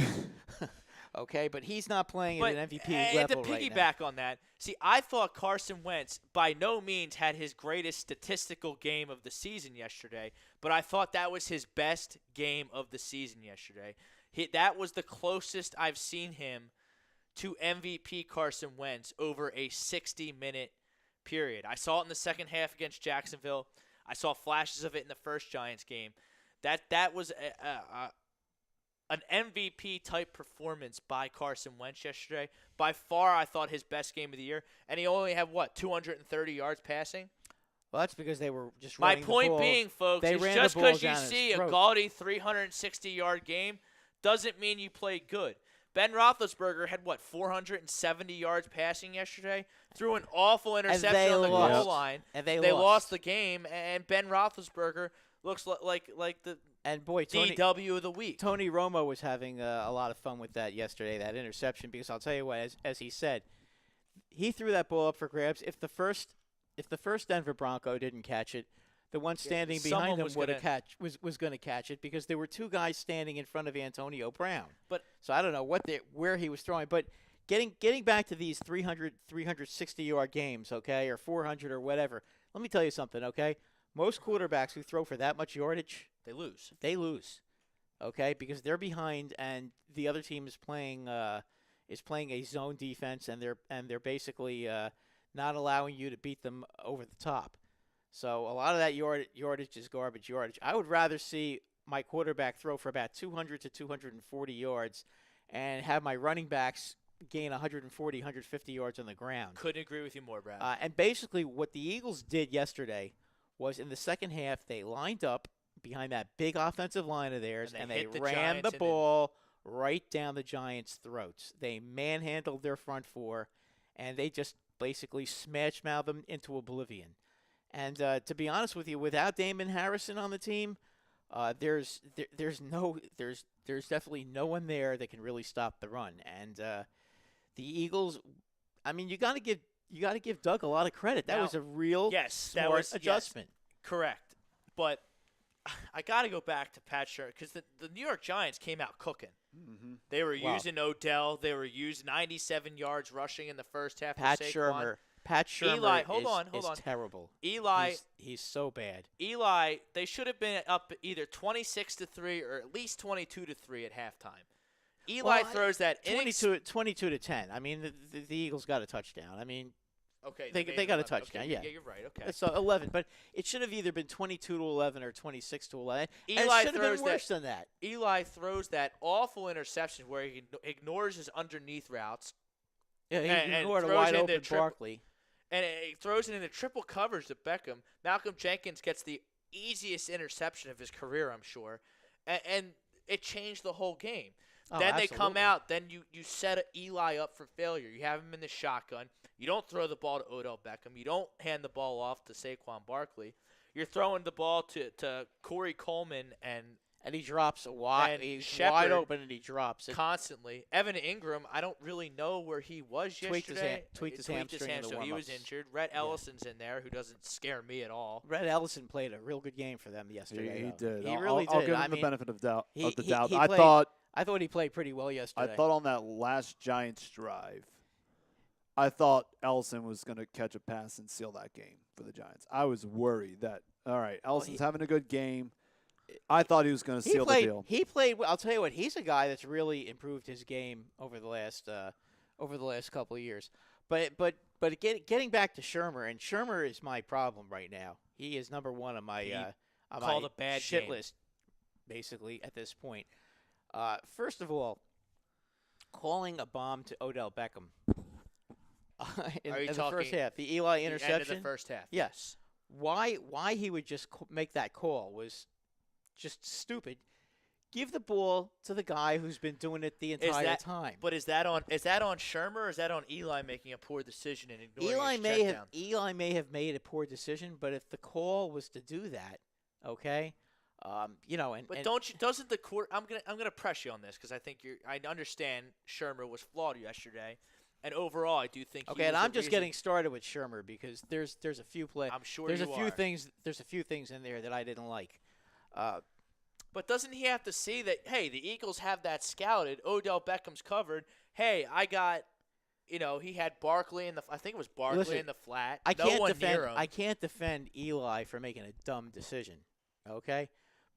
Okay, but he's not playing But at an MVP level to right now. piggyback on that, see, I thought Carson Wentz by no means had his greatest statistical game of the season yesterday, but I thought that was his best game of the season yesterday. That was the closest I've seen him to MVP Carson Wentz over a 60-minute period. I saw it in the second half against Jacksonville. I saw flashes of it in the first Giants game. That was an MVP-type performance by Carson Wentz yesterday. By far, I thought his best game of the year. And he only had, 230 yards passing? Well, that's because they were just My running the point ball. being, folks, They is ran just the ball because you down his see a throat. gaudy 360-yard game doesn't mean you played good. Ben Roethlisberger had, 470 yards passing yesterday? Threw an awful interception on the goal lost. line. And they lost lost the game, and Ben Roethlisberger looks like the And boy, DW of the week. Tony Romo was having a lot of fun with that yesterday, that interception, because I'll tell you what, as he said, he threw that ball up for grabs. If the first Denver Bronco didn't catch it, the one standing behind someone him was would have gonna- was going to catch it because there were two guys standing in front of Antonio Brown. But So I don't know where he was throwing, but getting back to these 360-yard games, okay, or 400 or whatever. Let me tell you something, okay? Most quarterbacks who throw for that much yardage, they lose. they lose, okay, because they're behind and the other team is playing a zone defense and they're basically not allowing you to beat them over the top. So a lot of that yardage is garbage yardage. I would rather see my quarterback throw for about 200 to 240 yards and have my running backs gain 140, 150 yards on the ground. Couldn't agree with you more, Brad. And basically what the Eagles did yesterday was in the second half they lined up behind that big offensive line of theirs And and they they hit the ran Giants the and ball right down the Giants' throats. They manhandled their front four and they just basically smash-mouthed them into oblivion. And to be honest with you, without Damon Harrison on the team, there's definitely no one there that can really stop the run. And the Eagles, I mean, you got to give Doug a lot of credit. That Now, was a real smart adjustment. Correct. But I got to go back to Pat Shurmur because the New York Giants came out cooking. Mm-hmm. They were Wow. using Odell. They were using 97 yards rushing in the first half. Pat for Saquon. Shurmur Eli, hold is, on. is terrible. Eli, he's so bad. they should have been up either 26-3 or at least 22-3 at halftime. Eli throws that 22 to 10. I mean, the Eagles got a touchdown. I mean, Okay, they got a 11. touchdown. Okay, Yeah, you're right. Okay. so 11, but it should have either been 22 to 11 or 26 to 11. And Eli it should have throws been worse than that. Eli throws that awful interception where he ignores his underneath routes Yeah, he and ignored a throws wide in open the Barkley. and he throws it into triple coverage to Beckham. Malcolm Jenkins gets the easiest interception of his career, I'm sure, and it changed the whole game. Oh, Then they come absolutely. out. Then you set Eli up for failure. You have him in the shotgun. You don't throw the ball to Odell Beckham. You don't hand the ball off to Saquon Barkley. You're throwing the ball to Corey Coleman and And he drops a wide. And He's Shepard wide open and he drops it. constantly. Evan Ingram, I don't really know where he was Tweaked his yesterday. tweaked his hamstring in the so he was warm-ups. injured. Rhett Ellison's in there, who doesn't scare me at all. Red Ellison played a real good game for them yesterday. He though. did. He I'll- really I'll did. give him I the mean, benefit of doubt. he- Of the he- doubt. he I played thought he played pretty well yesterday. on that last Giants drive, I thought Ellison was going to catch a pass and seal that game for the Giants. I was worried that, all right, Ellison's having a good game. I thought he was going to seal the deal. He played. I'll tell you what. He's a guy that's really improved his game over the last couple of years. But getting back to Shurmur, and Shurmur is my problem right now. He is number one on my called a bad shit game. list, basically at this point. First of all, calling a bomb to Odell Beckham in Are you the talking first half, the Eli The end interception. of the first half. Yes. Why he would just make that call was just stupid. Give the ball to the guy who's been doing it the entire time. But is that on Shermer or is that on Eli making a poor decision and ignoring his check down? Eli may have made a poor decision, but if the call was to do that, okay, Doesn't the court? I'm gonna press you on this because I think I understand Shermer was flawed yesterday, and overall I do think. Okay, and I'm just getting started with Shermer because there's a few plays. I'm sure there's you a few are. things. There's a few things in there that I didn't like. But doesn't he have to see that? Hey, the Eagles have that scouted. Odell Beckham's covered. Hey, I got. He had Barkley in the. I think it was Barkley in the flat. I no one near him. I can't defend Eli for making a dumb decision. Okay,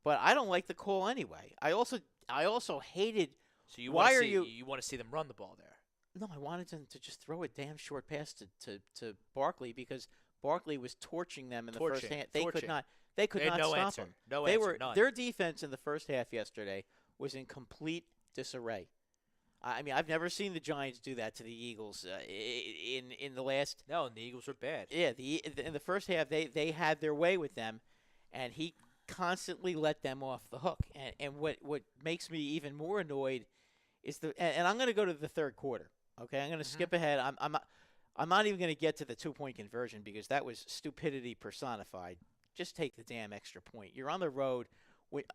but I don't like the call anyway. I also hated. So you why want are to see, you want to see them run the ball there? No, I wanted them to just throw a damn short pass to Barkley because Barkley was torching them in the first half. They could not. They could not no stop answer. him. No they answer. were None. Their defense in the first half yesterday was in complete disarray. I mean, I've never seen the Giants do that to the Eagles in the last. No, and the Eagles were bad. Yeah, in the first half they had their way with them, and he constantly let them off the hook. And what makes me even more annoyed is and I'm going to go to the third quarter. Okay, I'm going to skip ahead. I'm not even going to get to the 2-point conversion because that was stupidity personified. Just take the damn extra point. You're on the road.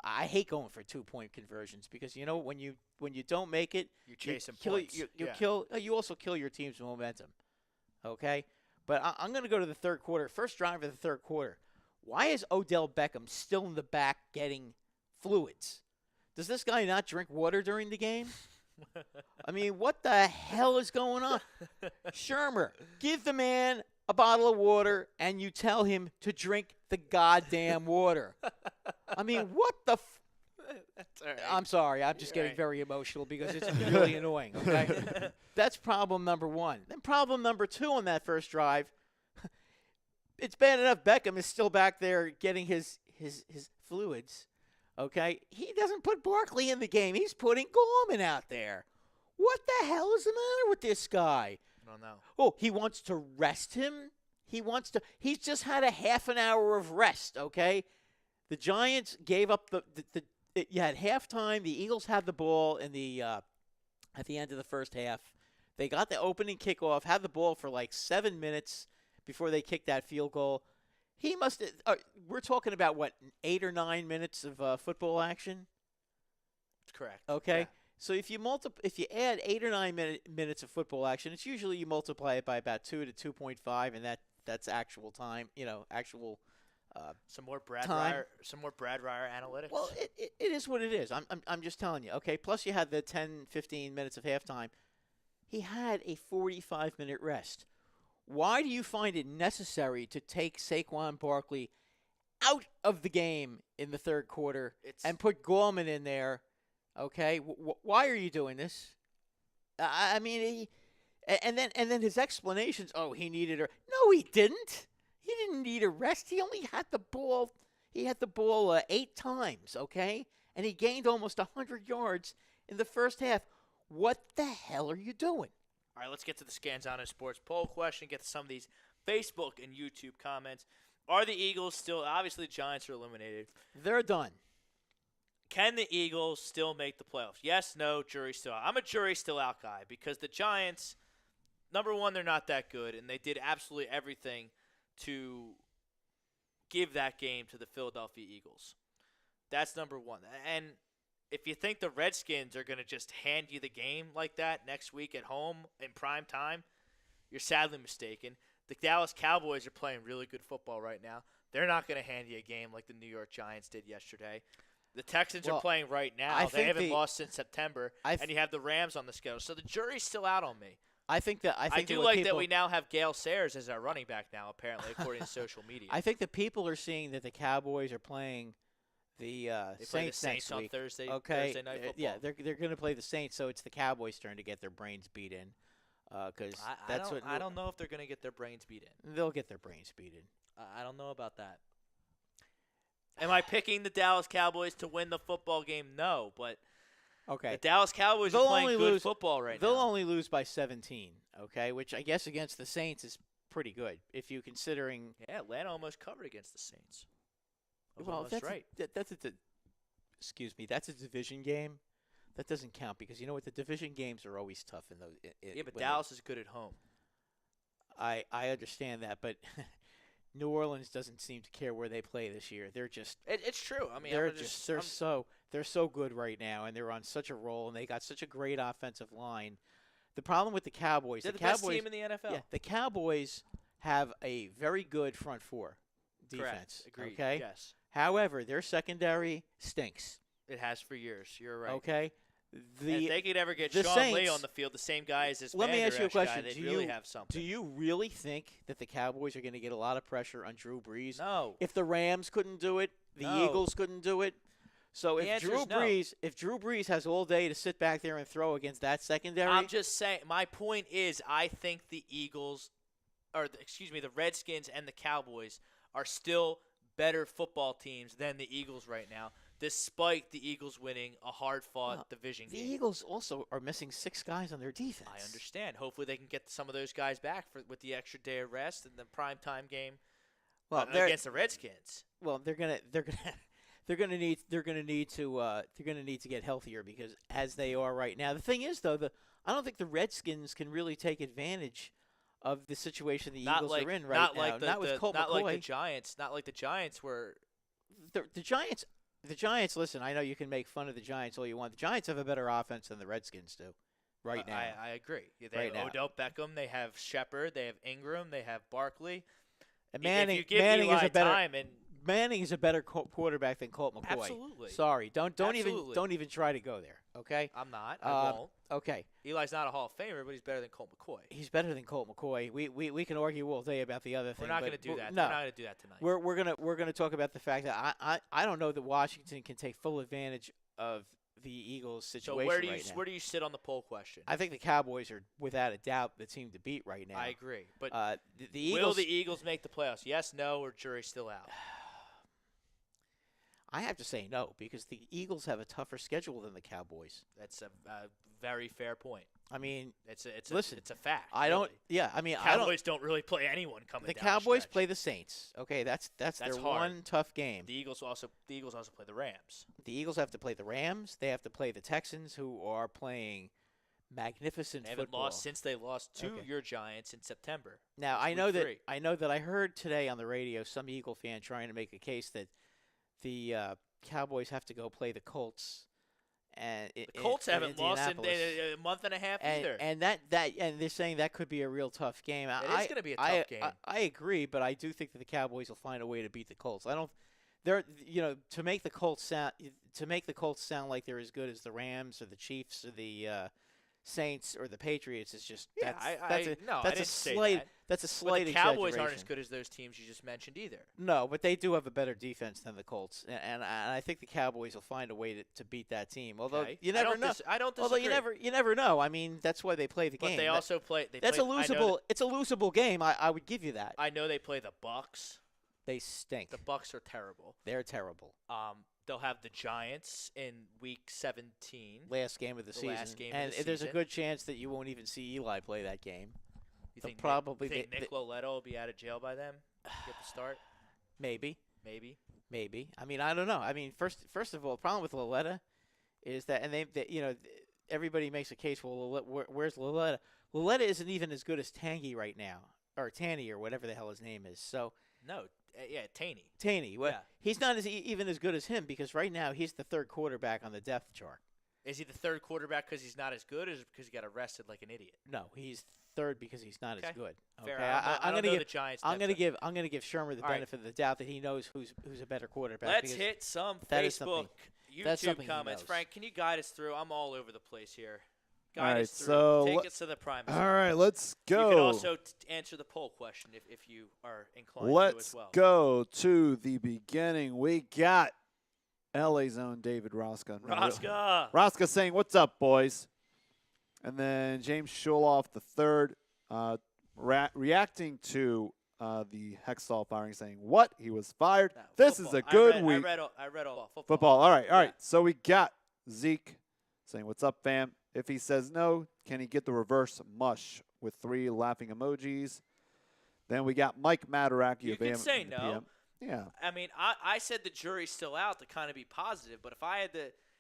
I hate going for 2-point conversions because when you don't make it, you're chasing points. You also kill your team's momentum. Okay, but I'm going to go to the third quarter. First drive of the third quarter. Why is Odell Beckham still in the back getting fluids? Does this guy not drink water during the game? I mean, what the hell is going on? Shermer, give the man a bottle of water and you tell him to drink the goddamn water. I mean, what the That's all right. I'm sorry. I'm just getting very emotional because it's really annoying, okay? That's problem number one. Then problem number two on that first drive, it's bad enough Beckham is still back there getting his fluids. Okay, he doesn't put Barkley in the game. He's putting Gorman out there. What the hell is the matter with this guy? I don't know. Oh, he wants to rest him? He's just had a half an hour of rest, okay? The Giants gave up you had halftime. The Eagles had the ball at the end of the first half. They got the opening kickoff, had the ball for like 7 minutes before they kicked that field goal. He must. We're talking about what, 8 or 9 minutes of football action. That's correct. Okay, Yeah. so if you add 8 or 9 minutes of football action, it's usually you multiply it by about 2 to 2.5, and that's actual time. Actual. Some more Brad time. Ryer analytics. Well, it is what it is. I'm just telling you. Okay. Plus you had the 10, 15 minutes of halftime. He had a 45-minute rest. Why do you find it necessary to take Saquon Barkley out of the game in the third quarter and put Gorman in there? Okay, why are you doing this? I mean, and then his explanations. Oh, he needed a. No, he didn't. He didn't need a rest. He only had the ball. He had the ball 8 times. Okay, and he gained almost 100 yards in the first half. What the hell are you doing? All right, let's get to the Scanzano Sports poll question, get to some of these Facebook and YouTube comments. Are the Eagles still – obviously the Giants are eliminated. They're done. Can the Eagles still make the playoffs? Yes, no, jury still out. I'm a jury still out guy because the Giants, number one, they're not that good, and they did absolutely everything to give that game to the Philadelphia Eagles. That's number one. And – if you think the Redskins are going to just hand you the game like that next week at home in prime time, you're sadly mistaken. The Dallas Cowboys are playing really good football right now. They're not going to hand you a game like the New York Giants did yesterday. The Texans are playing right now. They haven't lost since September, and you have the Rams on the schedule. So the jury's still out on me. I do like that we now have Gale Sayers as our running back now, apparently, according to social media. I think the people are seeing that the Cowboys are playing the Saints next week. On Thursday, okay, Thursday night football. Yeah, they're going to play the Saints, so it's the Cowboys' turn to get their brains beat in. Because I don't know if they're going to get their brains beat in. They'll get their brains beat in. I don't know about that. Am I picking the Dallas Cowboys to win the football game? No, but Okay. The Dallas Cowboys They'll are playing only good lose- football right They'll now. only lose by 17, okay, which I guess against the Saints is pretty good if you considering. Yeah, Atlanta almost covered against the Saints. I was Well, almost that's right. excuse me, that's a division game. That doesn't count because you know what, the division games are always tough in those. Yeah, but when Dallas is good at home. I understand that, but New Orleans doesn't seem to care where they play this year. They're just It's true. I mean, they're I'm just I'm- they're so good right now, and they're on such a roll, and they got such a great offensive line. The problem with the Cowboys, they're the the best Cowboys, team in the NFL. yeah, the Cowboys have a very good front four defense. Correct. Agreed. Okay. Yes, However, their secondary stinks. it has for years. You're right. Okay. And if they could ever get the Sean Lee Saints- on the field, the same guy as this Let me ask you a Vander Esch guy, question. they'd Do really you- have something. Do you really think that the Cowboys are going to get a lot of pressure on Drew Brees? No. If the Rams couldn't do it, the No. Eagles couldn't do it. So The if answer Drew is no. Brees has all day to sit back there and throw against that secondary, I'm just saying. My point is, I think the Eagles, the Redskins and the Cowboys are still better football teams than the Eagles right now, despite the Eagles winning a hard-fought Well, division the game. Eagles also are missing 6 guys on their defense. I understand. Hopefully, they can get some of those guys back with the extra day of rest and the primetime game Well, against the Redskins. well, they're gonna they're gonna need to get healthier because as they are right now. The thing is though, I don't think the Redskins can really take advantage of the situation the Eagles are in right now. Not with Colt not McCoy. like the Giants. Not like the Giants were. The Giants. The Giants. Listen, I know you can make fun of the Giants all you want. The Giants have a better offense than the Redskins do, right now. I agree. Yeah, they Right now. have Odell Beckham. They have Shepard. They have Ingram. They have Barkley. And If you give Manning Eli is a better time and Manning is a better quarterback than Colt McCoy. Absolutely. Sorry, don't Absolutely. even try to go there. Okay. I'm not. I won't. Okay. Eli's not a Hall of Famer, but he's better than Colt McCoy. He's better than Colt McCoy. We can argue all day about the other thing. We're not but going to do that. No, We're not going to do that tonight. we're gonna talk about the fact that I don't know that Washington can take full advantage of the Eagles' so situation where do you right now. where do you sit on the poll question? I think the Cowboys are without a doubt the team to beat right now. I agree, but The Eagles. will the Eagles make the playoffs? Yes, no, or jury's still out. I have to say no because the Eagles have a tougher schedule than the Cowboys. That's a very fair point. I mean, It's Listen, a fact. I don't. really. Yeah, I mean, I don't. Cowboys don't really play anyone coming The down Cowboys stretch. play the Saints. Okay, that's their hard. one tough game. The Eagles also play the Rams. The Eagles have to play the Rams. They have to play the Texans, who are playing magnificent They haven't football. lost since they lost to Okay. your Giants in September. Now It's I know week that 3. I heard today on the radio some Eagle fan trying to make a case that the Cowboys have to go play the Colts. And The Colts haven't lost in Indianapolis. a month and a half either. And they're saying that could be a real tough game. It is gonna be a tough game. I agree, but I do think that the Cowboys will find a way to beat the Colts. I don't. They're to make the Colts sound like they're as good as the Rams or the Chiefs or the Saints or the Patriots is just Yeah, that's a didn't say slight that. that's a But slight the Cowboys aren't exaggeration. as good as those teams you just mentioned either. No, but they do have a better defense than the Colts, and I think the Cowboys will find a way to beat that team. Although Okay. you never know. I don't Although disagree. you never know. I mean, that's why they play the But game. they also play. That's a losable. It's a losable game. I would give you that. I know they play the Bucks. They stink. The Bucks are terrible. They're terrible. They'll have the Giants in Week 17. Last game of the season, last game of and the there's a season. good chance that you won't even see Eli play that game. You They'll think probably Nick, they- Nick Loletto will be out of jail by then? Get the start? Maybe. Maybe. I mean, I don't know. I mean, first of all, the problem with Loletta is that, and everybody makes a case. Well, where's Loletta? Loletta isn't even as good as Tangy right now, or Tanny, or whatever the hell his name is. So No. Yeah, Taney. Taney, well, Yeah. he's not even as good as him because right now he's the third quarterback on the depth chart. Is he the third quarterback because he's not as good, or is it because he got arrested like an idiot? No, he's third because he's not Okay. as good. Fair. Okay, I don't gonna know give the Giants. I'm depth gonna chart. give Shermer the All right. benefit of the doubt that he knows who's a better quarterback. Let's because hit some that is Facebook, that's YouTube something he comments. knows. Frank, can you guide us through? I'm all over the place here. All Guide right, us through. so Take us to the primacy. All right, let's go. You can also answer the poll question if you are inclined to Let's as well. go to the beginning. We got LA's own David Roska. Roska. Roska saying, "What's up, boys?" And then James Shuloff the third, reacting to the Hextall firing, saying, "What? He was fired. No, This football. is a good I week." read all football. Football. All right, all right. Yeah. So we got Zeke saying, "What's up, fam?" If he says no, can he get the reverse mush with 3 laughing emojis? Then we got Mike Mataraki You of can AM say and the no. PM. Yeah. I mean, I said the jury's still out to kind of be positive, but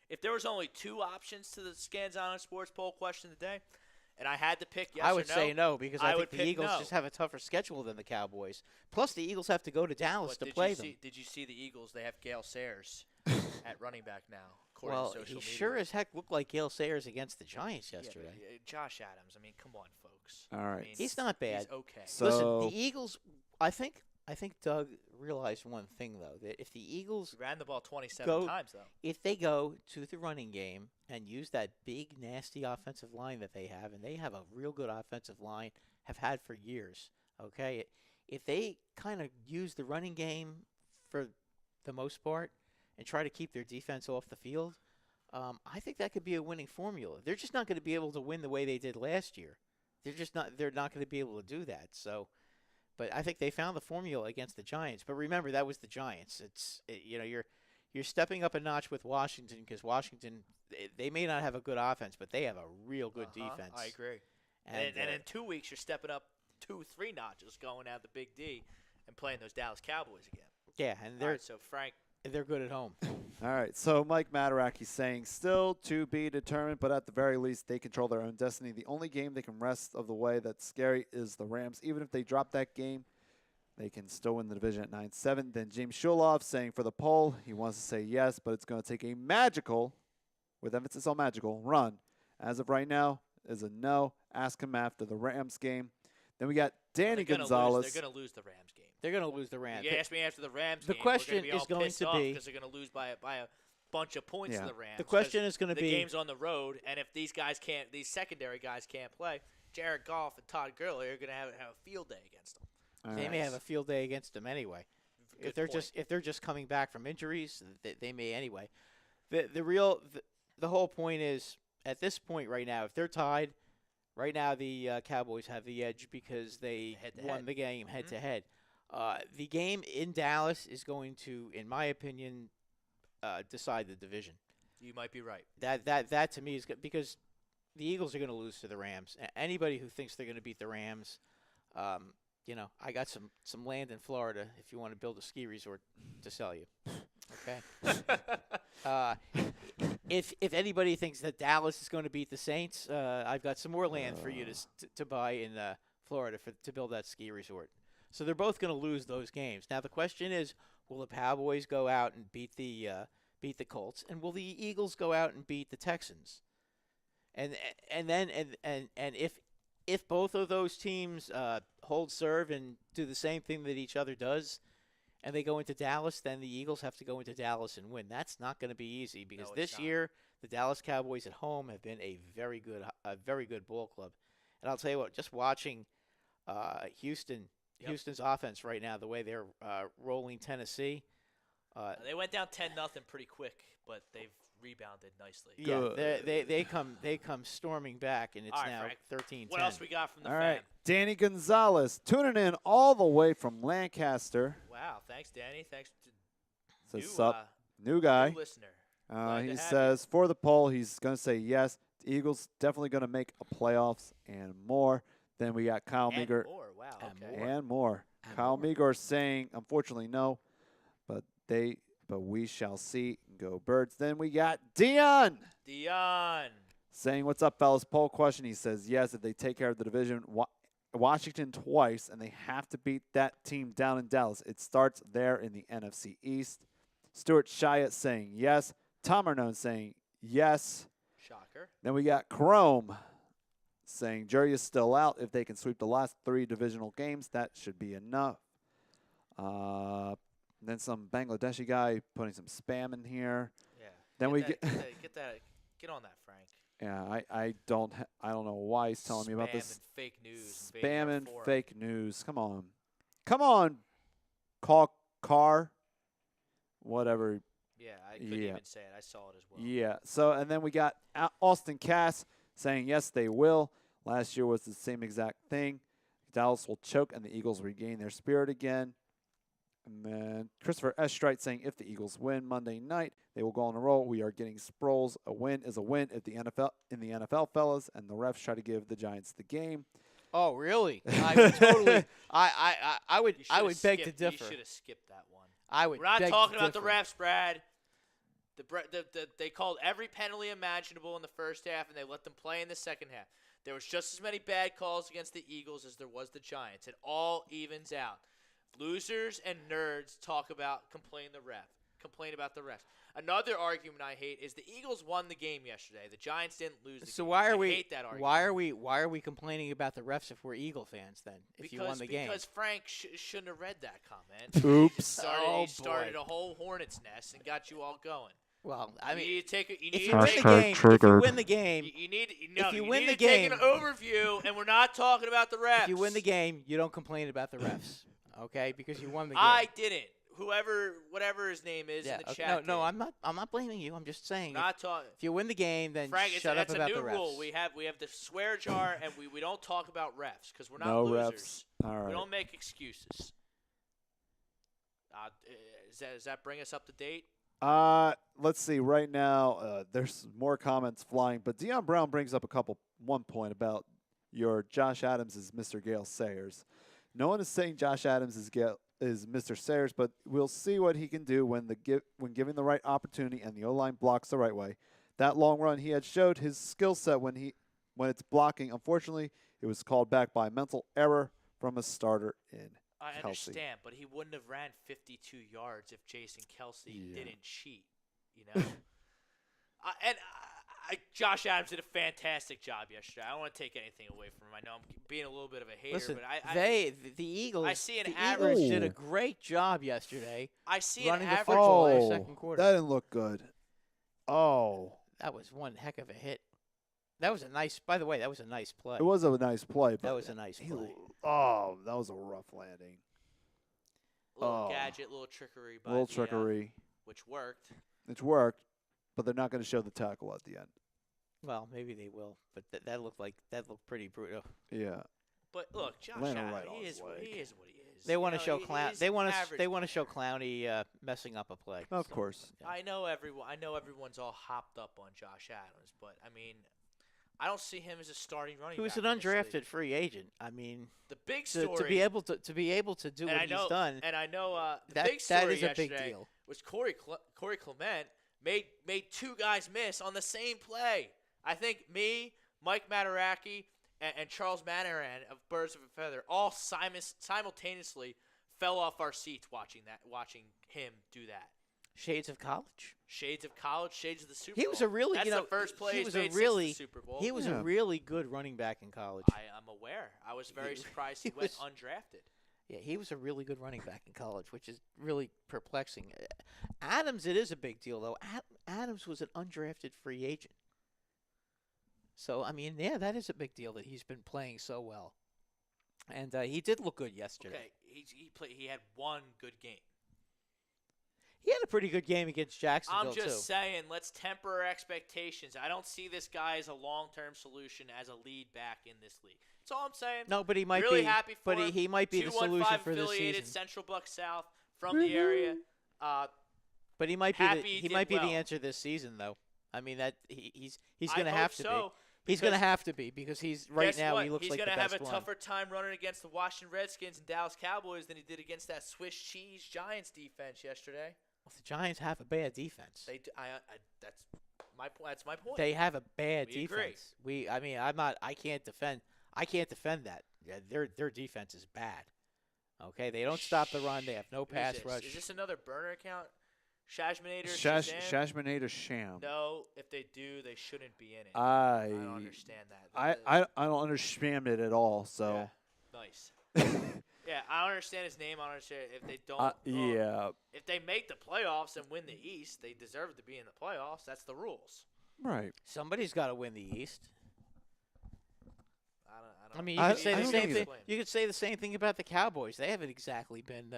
if there was only 2 options to the Scanzano Sports Poll question today, and I had to pick yes I or would no, say no because I, would think the pick Eagles no. just have a tougher schedule than the Cowboys. Plus, the Eagles have to go to Dallas But to play them. Did you see the Eagles? They have Gale Sayers at running back now, according Well, to social he media. sure as heck looked like Gale Sayers against the Giants Yeah, but, yesterday. Josh Adams. I mean, come on, folks. All I right. mean, He's not bad. He's okay. So Listen, the Eagles. I think Doug realized one thing though, that if the Eagles, He ran the ball 27 Go- times though. if they go to the running game and use that big nasty offensive line that they have, and they have a real good offensive line, have had for years. Okay, if they kind of use the running game for the most part and try to keep their defense off the field, I think that could be a winning formula. They're just not going to be able to win the way they did last year. They're not going to be able to do that. So, but I think they found the formula against the Giants. But remember, that was the Giants. You're stepping up a notch with Washington because Washington, they may not have a good offense, but they have a real good defense. I agree. And, And in 2 weeks, you're stepping up 2-3 notches, going out the Big D, and playing those Dallas Cowboys again. yeah, and All right, so Frank, they're good at home. All right, so Mike Mataraki saying still to be determined, but at the very least they control their own destiny. The only game they can rest of the way that's scary is the Rams. Even if they drop that game, they can still win the division at 9-7. Then James Shuloff saying for the poll, he wants to say yes, but it's going to take a magical, with emphasis on magical, run. As of right now, is a no. Ask him after the Rams game. Then we got Danny Gonzalez. They're going to lose the Rams game. They're going to lose the Rams. You ask me after the Rams The game, question we're gonna be is all going pissed to off be- because they're going to lose by a bunch of points to Yeah. the Rams. The question 'cause is going to the be game's on the road, and if these secondary guys can't play, Jared Goff and Todd Gurley are going to have a field day against them. All They right. may have a field day against them anyway. Good If they're point. just coming back from injuries, they may anyway. The whole point is at this point right now, if they're tied, right now the Cowboys have the edge because they Head-to-head. won the game head to head. The game in Dallas is going to, in my opinion, decide the division. You might be right. That to me is good because the Eagles are going to lose to the Rams. Anybody who thinks they're going to beat the Rams, I got some land in Florida if you want to build a ski resort to sell you. Okay. If anybody thinks that Dallas is going to beat the Saints, I've got some more land for you to buy in Florida to build that ski resort. So they're both going to lose those games. Now the question is, will the Cowboys go out and beat the Colts, and will the Eagles go out and beat the Texans? And if both of those teams hold serve and do the same thing that each other does, and they go into Dallas, then the Eagles have to go into Dallas and win. That's not going to be easy because No, it's this not. year the Dallas Cowboys at home have been a very good ball club. And I'll tell you what, just watching Houston's offense right now, the way they're rolling Tennessee. They went down 10-0 pretty quick, but they've rebounded nicely. Yeah, they come storming back, and it's All right, now Frank. 13-10. What else we got from the All fan? right, Danny Gonzalez tuning in all the way from Lancaster. Wow, thanks, Danny. Thanks to Says new, sup, new guy. new listener. Glad to He have says for the poll, he's going to say yes. The Eagles definitely going to make a playoffs and more. Then we got Kyle And Meager more. Wow. And Okay. more. and more. And Kyle more. Meager saying, unfortunately, no, but we shall see. Go Birds. Then we got Dion Dion. saying, "What's up, fellas?" Poll question. He says yes if they take care of the division. Washington twice, and they have to beat that team down in Dallas. It starts there in the NFC East. Stuart Shyatt saying yes. Tom Arnone saying yes. Shocker. Then we got Chrome saying jury is still out. If they can sweep the last 3 divisional games, that should be enough. Then some Bangladeshi guy putting some spam in here. Yeah. Then we get on that, Frank. Yeah, I don't know why he's telling me about Spam this. and fake news. invading Spam our and forum. fake news. Come on, car, whatever. Yeah, I couldn't Yeah. even say it. I saw it as well. Yeah. So and then we got Austin Cass saying yes, they will. Last year was the same exact thing. Dallas will choke and the Eagles regain their spirit again. And then Christopher Estrite saying if the Eagles win Monday night, they will go on a roll. We are getting Sproles. A win is a win at the NFL, fellas, and the refs try to give the Giants the game. Oh, really? I would totally. I would. You I shoulda would beg to skipped- differ. You should have skipped that one. I would. We're not beg talking to about the differ. refs, Brad. They called every penalty imaginable in the first half, and they let them play in the second half. There was just as many bad calls against the Eagles as there was the Giants. It all evens out. Losers and nerds complain about the refs. Another argument I hate is the Eagles won the game yesterday. The Giants didn't lose the So game. why are I we? hate that argument. Why are we complaining about the refs if we're Eagle fans then? If you won the game. Because Frank shouldn't have read that comment. Oops. He started boy. a whole hornet's nest and got you all going. Well, I You mean, need to take it. You if need you to win take the game, if you win the You, game, you need no. if you you win need the to take game- an overview, and we're not talking about the refs. if you win the game, you don't complain about the refs, okay? Because you won the game. I didn't. Whatever his name is yeah, in the okay, chat. no, I'm not. I'm not blaming you. I'm just saying. Not talking. If you win the game, then Frank, shut up that's about a new the refs. rule. We have the swear jar, and we don't talk about refs because we're not No losers. refs. All We right. don't make excuses. Does that bring us up to date? Let's see. Right now, there's more comments flying, but Deion Brown brings up one point about your Josh Adams is Mr. Gale Sayers. No one is saying Josh Adams is Mr. Sayers, but we'll see what he can do when given the right opportunity and the O-line blocks the right way. That long run, he had showed his skill set when it's blocking. Unfortunately, it was called back by a mental error from a starter in I Kelsey. understand, but he wouldn't have ran 52 yards if Jason Kelsey Yeah. didn't cheat. You know, Josh Adams did a fantastic job yesterday. I don't want to take anything away from him. I know I'm being a little bit of a hater, Listen, but the Eagles. I see an the average- Eagles did a great job yesterday. I see running an the average. football in the Oh, second quarter. that didn't look good. Oh, That was one heck of a hit. That was a nice. By the way, that was a nice play. it was a nice play. But That was a nice he- play. Oh, that was a rough landing. Little Oh. gadget, little trickery, by Little the, trickery. which worked. It's worked, but they're not going to show the tackle at the end. Well, maybe they will, but that looked pretty brutal. Yeah. But look, Josh Landed Adams, right on he his is what leg. he is. What he is. They want to You show know, clown. he's They want average. to show Clowney messing up a play. Of So- course. I know everyone's all hopped up on Josh Adams, but I mean, I don't see him as a starting running He was back an in this league. undrafted free agent. I mean, The big to story be able to do and what I know, he's done, and I know the that big story that is a big yesterday deal. was Corey Clement made two guys miss on the same play. I think me, Mike Mataraki, and Charles Manaran of Birds of a Feather all simultaneously fell off our seats watching him do that. Shades of college. Shades of college, shades of the Super Bowl. He was a really, That's you know, the first play he he's was a made really, since the Super Bowl. he was Yeah. a really good running back in college. I'm aware. I was very He- surprised he he went was- undrafted. Yeah, he was a really good running back in college, which is really perplexing. Adams, it is a big deal though. Adams was an undrafted free agent. So I mean, yeah, that is a big deal that he's been playing so well, and he did look good yesterday. Okay, he had one good game. He had a pretty good game against Jacksonville I'm just too. saying, let's temper our expectations. I don't see this guy as a long-term solution as a lead back in this league. That's all I'm saying. No, but he might really be. happy for but him. he might be the solution for this affiliated season. Central Buck South from the area. But he might be. Happy The, he he did might be well. the answer this season, though. I mean that he's I going to hope have to so, be. He's going to because have to be because he's right guess now what? he looks He's like the gonna best have a one. tougher time running against the Washington Redskins and Dallas Cowboys than he did against that Swiss cheese Giants defense yesterday. Well, the Giants have a bad defense. They, that's my point. That's my point. They have a bad We agree. defense. I mean, I'm not. I can't defend that. Yeah, their defense is bad. Okay, they don't stop the run. They have no Who's pass this? rush. Is this another burner account? Shashminator? Shash, Shazam? Shashminator Sham. No, if they do, they shouldn't be in it. I don't understand that. I don't understand it at all. So Yeah, nice. Yeah, I don't understand his name. I don't understand if they don't. yeah, If they make the playoffs and win the East, they deserve to be in the playoffs. That's the rules. right. Somebody's got to win the East. I don't. I mean, you I- could say I the don't same think thing. it's- You could say the same thing about the Cowboys. They haven't exactly been.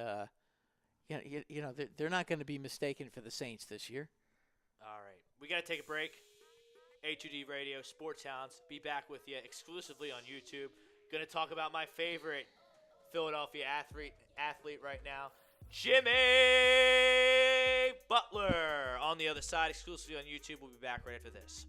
You know, they're not going to be mistaken for the Saints this year. All right, we got to take a break. A2D Radio, Sports Hounds, be back with you exclusively on YouTube. Going to talk about my favorite Philadelphia athlete right now. Jimmy Butler on the other side, exclusively on YouTube. We'll be back right after this.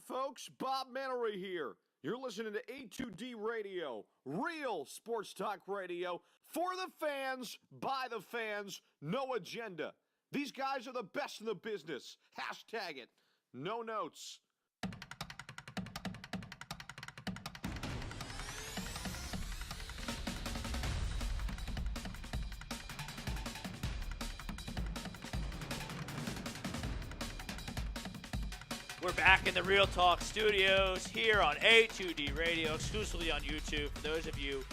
folks, Bob Mannery here. You're listening to A2D Radio, real sports talk radio for the fans, by the fans, no agenda. These guys are the best in the business. Hashtag it. No notes. We're back in the Real Talk studios here on A2D Radio, exclusively on YouTube. For those of you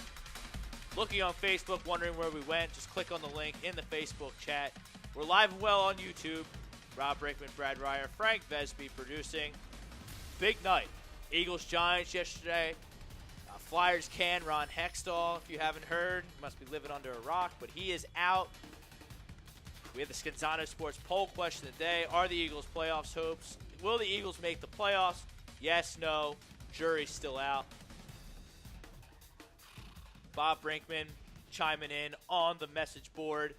looking on Facebook, wondering where we went, just click on the link in the Facebook chat. We're live and well on YouTube. Rob Brinkman, Brad Ryer, Frank Vesby producing. Big night. Eagles-Giants yesterday. Flyers can Ron Hextall. If you haven't heard, you must be living under a rock, but he is out. We have the Scanzano Sports poll question of the day. Are the Eagles playoffs hopes? Will the Eagles make the playoffs? Yes, no. Jury's still out. Bob Brinkman chiming in on the message board.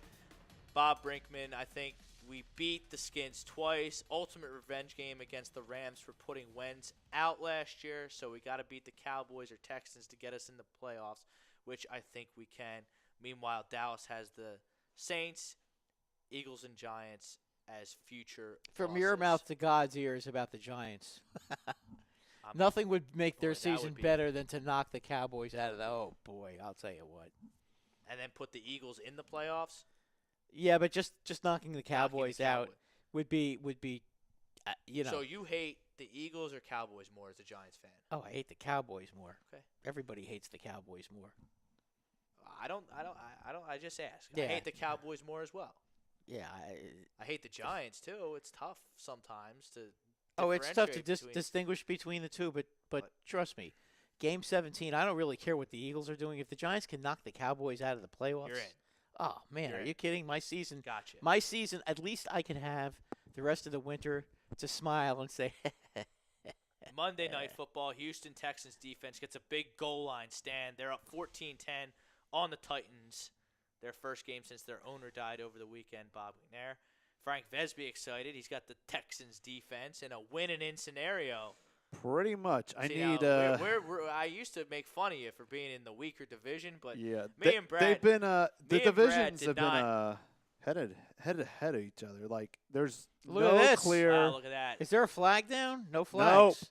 Bob Brinkman, I think we beat the Skins twice. Ultimate revenge game against the Rams for putting Wentz out last year. So we got to beat the Cowboys or Texans to get us in the playoffs, which I think we can. Meanwhile, Dallas has the Saints, Eagles, and Giants as future From losses. your mouth to God's ears about the Giants. Nothing would make their Boy, that would season be- better than to knock the Cowboys out of the. Oh boy, I'll tell you what. And then put the Eagles in the playoffs. Yeah, but just knocking the Knocking the Cowboys out Cowboy. would be you know. So you hate the Eagles or Cowboys more as a Giants fan? Oh, I hate the Cowboys more. Okay. Everybody hates the Cowboys more. I just ask. I Yeah. hate the Cowboys more as well. Yeah. I hate the Giants too. It's tough sometimes to. Oh, it's tough to differentiate between- distinguish between the two, but But- trust me, Game 17, I don't really care what the Eagles are doing. If the Giants can knock the Cowboys out of the playoffs, You're in. Oh man, You're are in. you kidding? My season, Gotcha. at least I can have the rest of the winter to smile and say, Monday Night Football, Houston Texans defense gets a big goal line stand. They're up 14-10 on the Titans. Their first game since their owner died over the weekend, Bob McNair. Frank Vesby excited. He's got the Texans defense in a win-and-in scenario. Pretty much. I See, now, need. I used to make fun of you for being in the weaker division, but Yeah, me and Brad- they've been. The me and Brad divisions did have not- been head of each other. Like there's Look no at this. clear. wow, look at that. "Is there a flag down? No flags.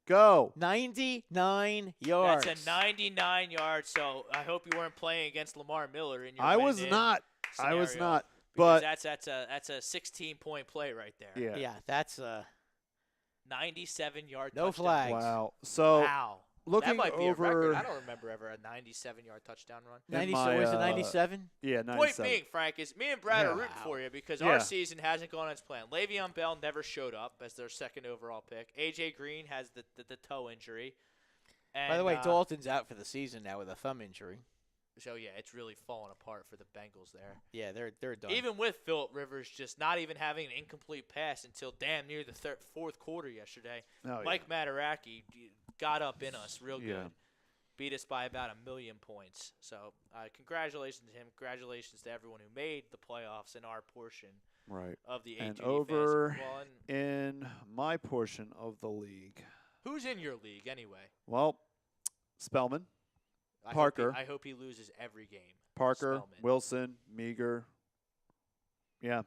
Go. 99 yards. That's a 99 yard. So I hope you weren't playing against Lamar Miller in your. I was win-and-in not. I was scenario, not. because But that's a 16-point play right there. yeah. Yeah, that's 97-yard. No touchdown. flags. Wow. So Wow. looking that might be over. a record. I don't remember ever a 97-yard touchdown run. 90. my, Was it 97? Yeah, Point 97. being, Frank, is me and Brad are Yeah. rooting for you because Yeah. our season hasn't gone as planned. Le'Veon Bell never showed up as their second overall pick. A.J. Green has the toe injury. And, By the way, Dalton's out for the season now with a thumb injury. So, yeah, it's really falling apart for the Bengals there. Yeah, they're done. Even with Phillip Rivers just not even having an incomplete pass until damn near the fourth quarter yesterday, Oh, Mike Mataraki got up in us real Yeah. good. Beat us by about 1,000,000 points. So congratulations to him. Congratulations to everyone who made the playoffs in our portion Right. of the And A2D over fantasy football. And in my portion of the league, who's in your league anyway? well, Spellman, I Parker. I hope he loses every game. Parker, Spellman. Wilson, Meager. Yeah.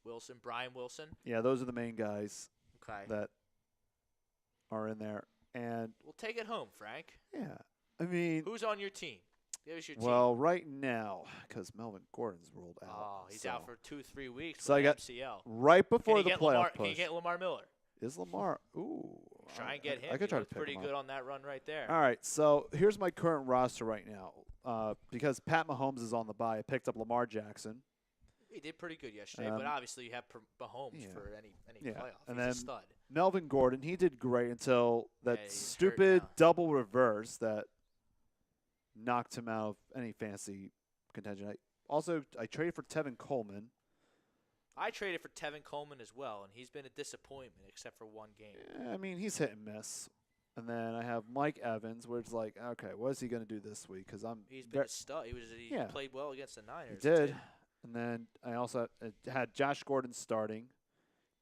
Wilson, Brian Wilson. Yeah, those are the main guys Okay. that are in there. And, Well, take it home, Frank. yeah, I mean, Who's on your team? Give us your team. well, right now, because Melvin Gordon's ruled out. Oh, he's so out for 2-3 weeks So with I got- MCL. right Can before you the get playoff Lamar? Can you push. get Lamar Miller? Is Lamar? Ooh. Try and get him. I could He try to looked pick pretty him good up. on that run right there. All right, so here's my current roster right now. Because Pat Mahomes is on the bye, I picked up Lamar Jackson. He did pretty good yesterday, but Um, obviously you have Mahomes yeah. for any Yeah, playoff. and He's then a stud. Melvin Gordon, he did great until that Yeah, he's hurt stupid now. double reverse that knocked him out of any fantasy contention. I traded for Tevin Coleman. I traded for Tevin Coleman as well, and he's been a disappointment except for one game. I mean, he's hit and miss. And then I have Mike Evans, where it's like, okay, what is he going to do this week? Because He's been a stud. He Yeah. played well against the he Niners. did. too. And then I also had Josh Gordon starting,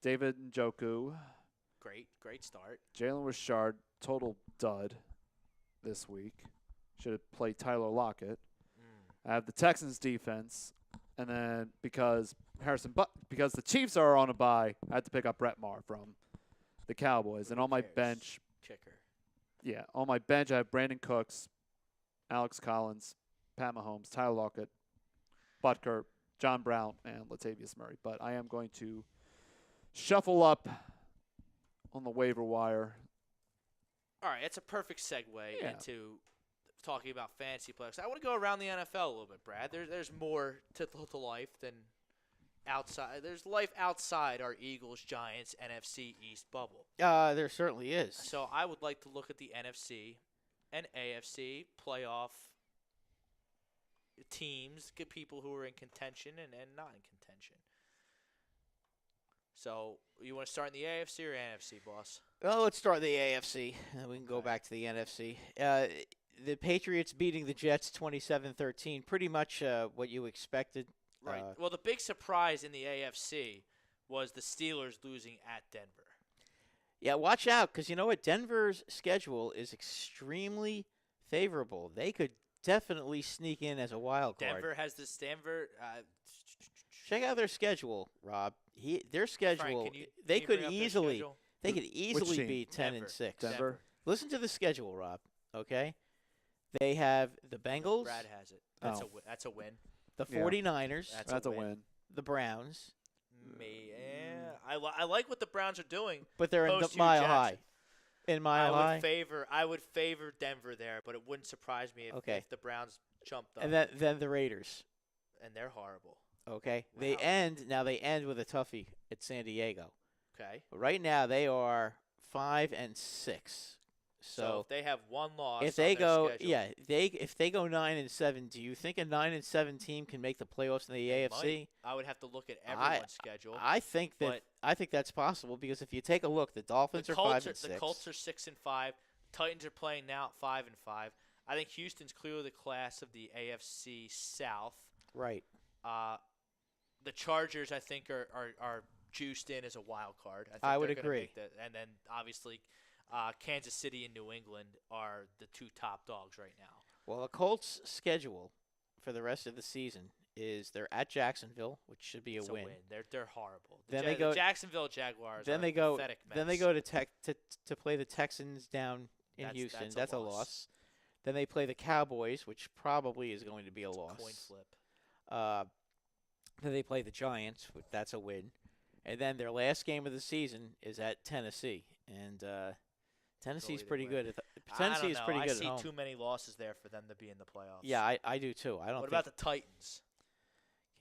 David Njoku, Great start. Jalen Richard, total dud this week. Should have played Tyler Lockett. I have the Texans defense, and then because the Chiefs are on a bye, I had to pick up Brett Maher from the Cowboys. And on my cares? bench, Kicker. on my bench I have Brandon Cooks, Alex Collins, Pat Mahomes, Tyler Lockett, Butker, John Brown, and Latavius Murray. But I am going to shuffle up on the waiver wire. All right, it's a perfect segue into talking about fantasy players. I want to go around the NFL a little bit, Brad. There's more to life than outside. There's life outside our Eagles, Giants, NFC East bubble. There certainly is. So I would like to look at the NFC and AFC playoff teams, get people who are in contention and not in contention. So you want to start in the AFC or NFC, boss? Well, let's start in the AFC, and then we can go back to the NFC. The Patriots beating the Jets 27-13, pretty much what you expected. Right. Well, the big surprise in the AFC was the Steelers losing at Denver. Yeah, watch out, because you know what? Denver's schedule is extremely favorable. They could definitely sneak in as a wild card. Denver has this Check out their schedule, Rob. Their schedule, Frank, they can you could bring up their easily, schedule? they could easily team? be 10-6. Denver. Listen to the schedule, Rob. Okay, they have the Bengals, Brad has it. That's a win. the Yeah. 49ers, That's a win. the Browns, I like what the Browns are doing. but they're in Post the Hugh Mile Jackson. High. In Mile High, I would favor Denver there, but it wouldn't surprise me if the Browns jumped up. and then the Raiders. And they're horrible. Okay, Wow. they end with a toughie at San Diego. Okay. But right now they are 5-6. So if they have one loss, if on they their go, schedule, if they go 9-7, do you think a 9-7 team can make the playoffs in the they AFC? might. I would have to look at everyone's schedule. I think that's possible because if you take a look, the Dolphins are 5-6. The Colts are 6-5. Titans are playing now at 5-5. I think Houston's clearly the class of the AFC South. Right. The Chargers, I think, are juiced in as a wild card. I would they're gonna agree. make and then obviously, Kansas City and New England are the two top dogs right now. Well, the Colts' schedule for the rest of the season is they're at Jacksonville, which should be a It's win. They're horrible. The Jacksonville Jaguars. Then are they go. pathetic Then they mess. go to play the Texans down in Houston. That's a a loss. loss. Then they play the Cowboys, which probably is going to be a loss. Coin flip. Then they play the Giants. That's a win. And then their last game of the season is at Tennessee, and Tennessee's either pretty way. good. I Is pretty good I at see home. too many losses there for them to be in the playoffs. Yeah, I do too. I don't. What think, about the Titans?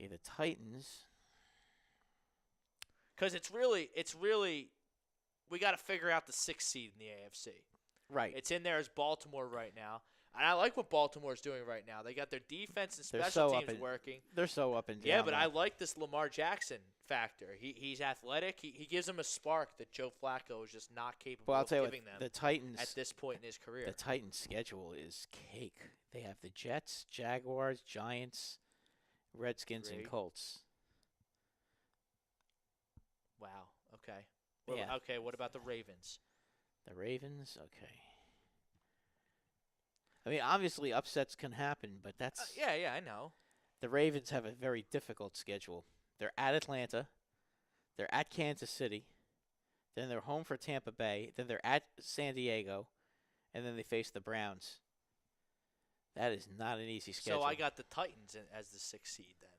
Okay, the Titans. Because it's really, we got to figure out the 6th seed in the AFC. Right. It's in there as Baltimore right now. And I like what Baltimore's doing right now. They got their defense and They're special so up teams and- working. They're so up and down. Yeah, but I though. like this Lamar Jackson factor. He's athletic. He gives them a spark that Joe Flacco is just not capable Well, I'll of tell you what. giving them The Titans. at this point in his career. The Titans' schedule is cake. They have the Jets, Jaguars, Giants, Redskins, and Agree. Colts. Wow. Okay. Yeah. Okay. What about the Ravens? The Ravens, okay. I mean, obviously upsets can happen, but that's Yeah, I know. the Ravens have a very difficult schedule. They're at Atlanta, they're at Kansas City, then they're home for Tampa Bay, then they're at San Diego, and then they face the Browns. That is not an easy schedule. So I got the Titans as the 6th seed then.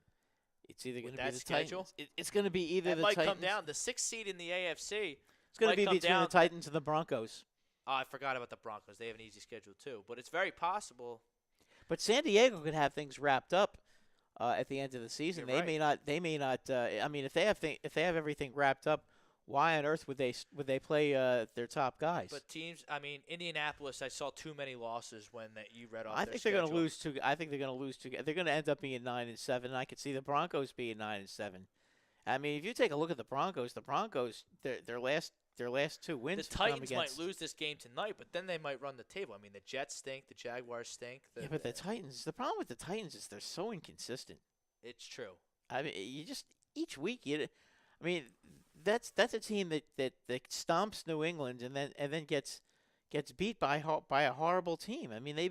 It's either going with to be that the schedule? Titans. It's going to be either That the might Titans. come down. The 6th seed in the AFC. It's going might to be come between down- the Titans and the Broncos. Oh, I forgot about the Broncos. They have an easy schedule too. But it's very possible. But San Diego could have things wrapped up at the end of the season. You're They may not. They may not. I mean, if they have everything wrapped up, why on earth would they play their top guys? But teams, I mean, Indianapolis, I saw too many losses when you read off I their think they're going to schedule. lose two. I think they're going to lose two. They're going to end up being 9-7. And I could see the Broncos being 9-7. I mean, if you take a look at the Broncos, their last two wins. The have come Titans might against- lose this game tonight, but then they might run the table. I mean, the Jets stink. The Jaguars stink. Yeah, but the Titans. The problem with the Titans is they're so inconsistent. It's true. I mean, you just each week. I mean, that's a team that stomps New England and then gets beat by a horrible team. I mean, they've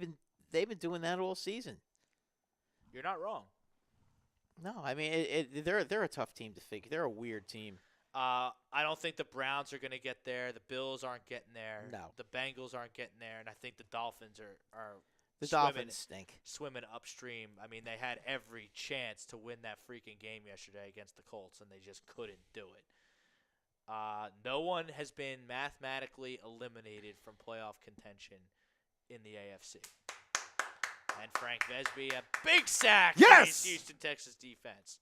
been doing that all season. You're not wrong. No, I mean they're a tough team to figure. They're a weird team. I don't think the Browns are going to get there. The Bills aren't getting there. No. The Bengals aren't getting there, and I think the Dolphins are The swimming, Dolphins stink. swimming upstream. I mean, they had every chance to win that freaking game yesterday against the Colts, and they just couldn't do it. No one has been mathematically eliminated from playoff contention in the AFC. And Frank Vesby, a big sack Yes! against Houston, Texas defense.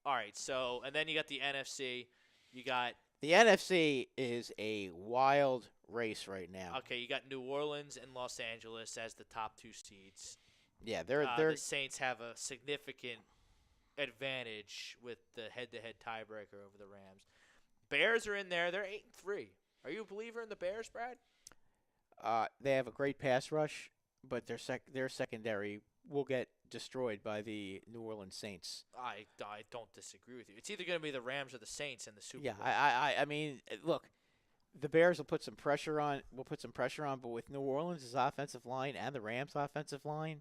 All right, so, and then you got the NFC. You got, The NFC is a wild race right now. okay, you got New Orleans and Los Angeles as the top 2 seeds. Yeah, they're The Saints have a significant advantage with the head-to-head tiebreaker over the Rams. Bears are in there. They're 8-3. Are you a believer in the Bears, Brad? they have a great pass rush, but their secondary will get destroyed by the New Orleans Saints. I don't disagree with you. It's either going to be the Rams or the Saints in the Super Yeah, Bowl. I mean, look, the Bears will put some pressure on. But with New Orleans' offensive line and the Rams' offensive line,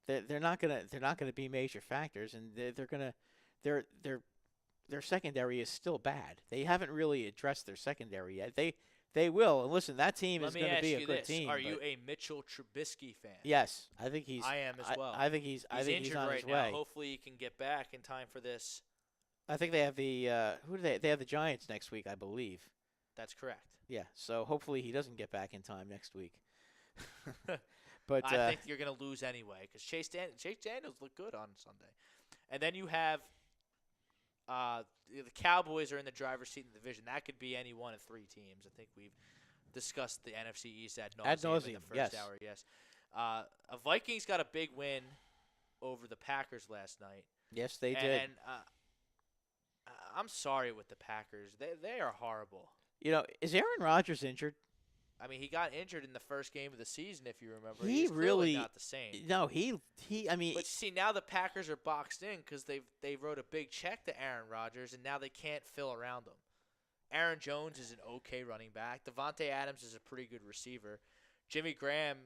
they're not gonna be major factors, and their secondary is still bad. They haven't really addressed their secondary yet. They will. And listen, that team Let is me going to ask be you a good this. team. Are you but a Mitchell Trubisky fan? Yes, I think he's. I am as well. I think he's. I He's think injured he's on right his now. way. Hopefully he can get back in time for this. I think they have the who do they? They have the Giants next week, I believe. That's correct. Yeah, so hopefully he doesn't get back in time next week. But I think you're going to lose anyway because Chase Daniels looked good on Sunday. And then you have the Cowboys are in the driver's seat in the division. That could be any one of 3 teams. I think we've discussed the NFC East ad nauseum in nauseam, the first yes. hour. Yes. Vikings got a big win over the Packers last night. yes, they did. And I'm sorry with the Packers. They are horrible. You know, is Aaron Rodgers injured? I mean, he got injured in the first game of the season, if you remember. He He's clearly really- not the same. No, he. I mean, But see, now the Packers are boxed in because they wrote a big check to Aaron Rodgers, and now they can't fill around him. Aaron Jones is an okay running back. Devontae Adams is a pretty good receiver. Jimmy Graham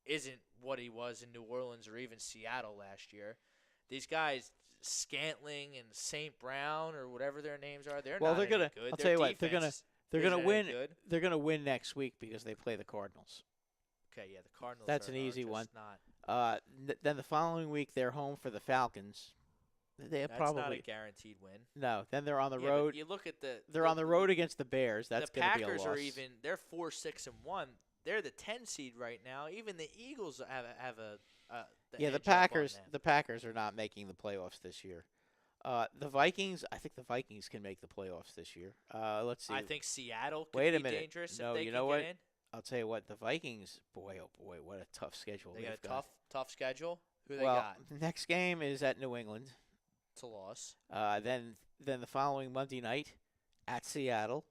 isn't what he was in New Orleans or even Seattle last year. These guys, Scantling and St. Brown or whatever their names are, they're well, not they're gonna. any good. I'll Their tell you what, defense they're gonna isn't any win. good. They're gonna win next week because they play the Cardinals. Okay, yeah, the Cardinals. That's are, an easy are just one. Not, Then the following week they're home for the Falcons. They that's probably not a guaranteed win. no. Then they're on the Yeah, but road. you look at They're on the road against the Bears. That's the going to be a Packers loss. are even. They're 4-6-1. They're the 10 seed right now. Even the Eagles have a. Yeah, the edge up on Packers. them. The Packers are not making the playoffs this year. The Vikings. I think the Vikings can make the playoffs this year. Let's see. I think Seattle could Wait be a minute. dangerous No, if they you can know get what? in. I'll tell you what. The Vikings. Boy, oh boy, what a tough schedule They they've got a tough schedule. Who they well, got? next game is at New England. It's a loss. Then the following Monday night at Seattle.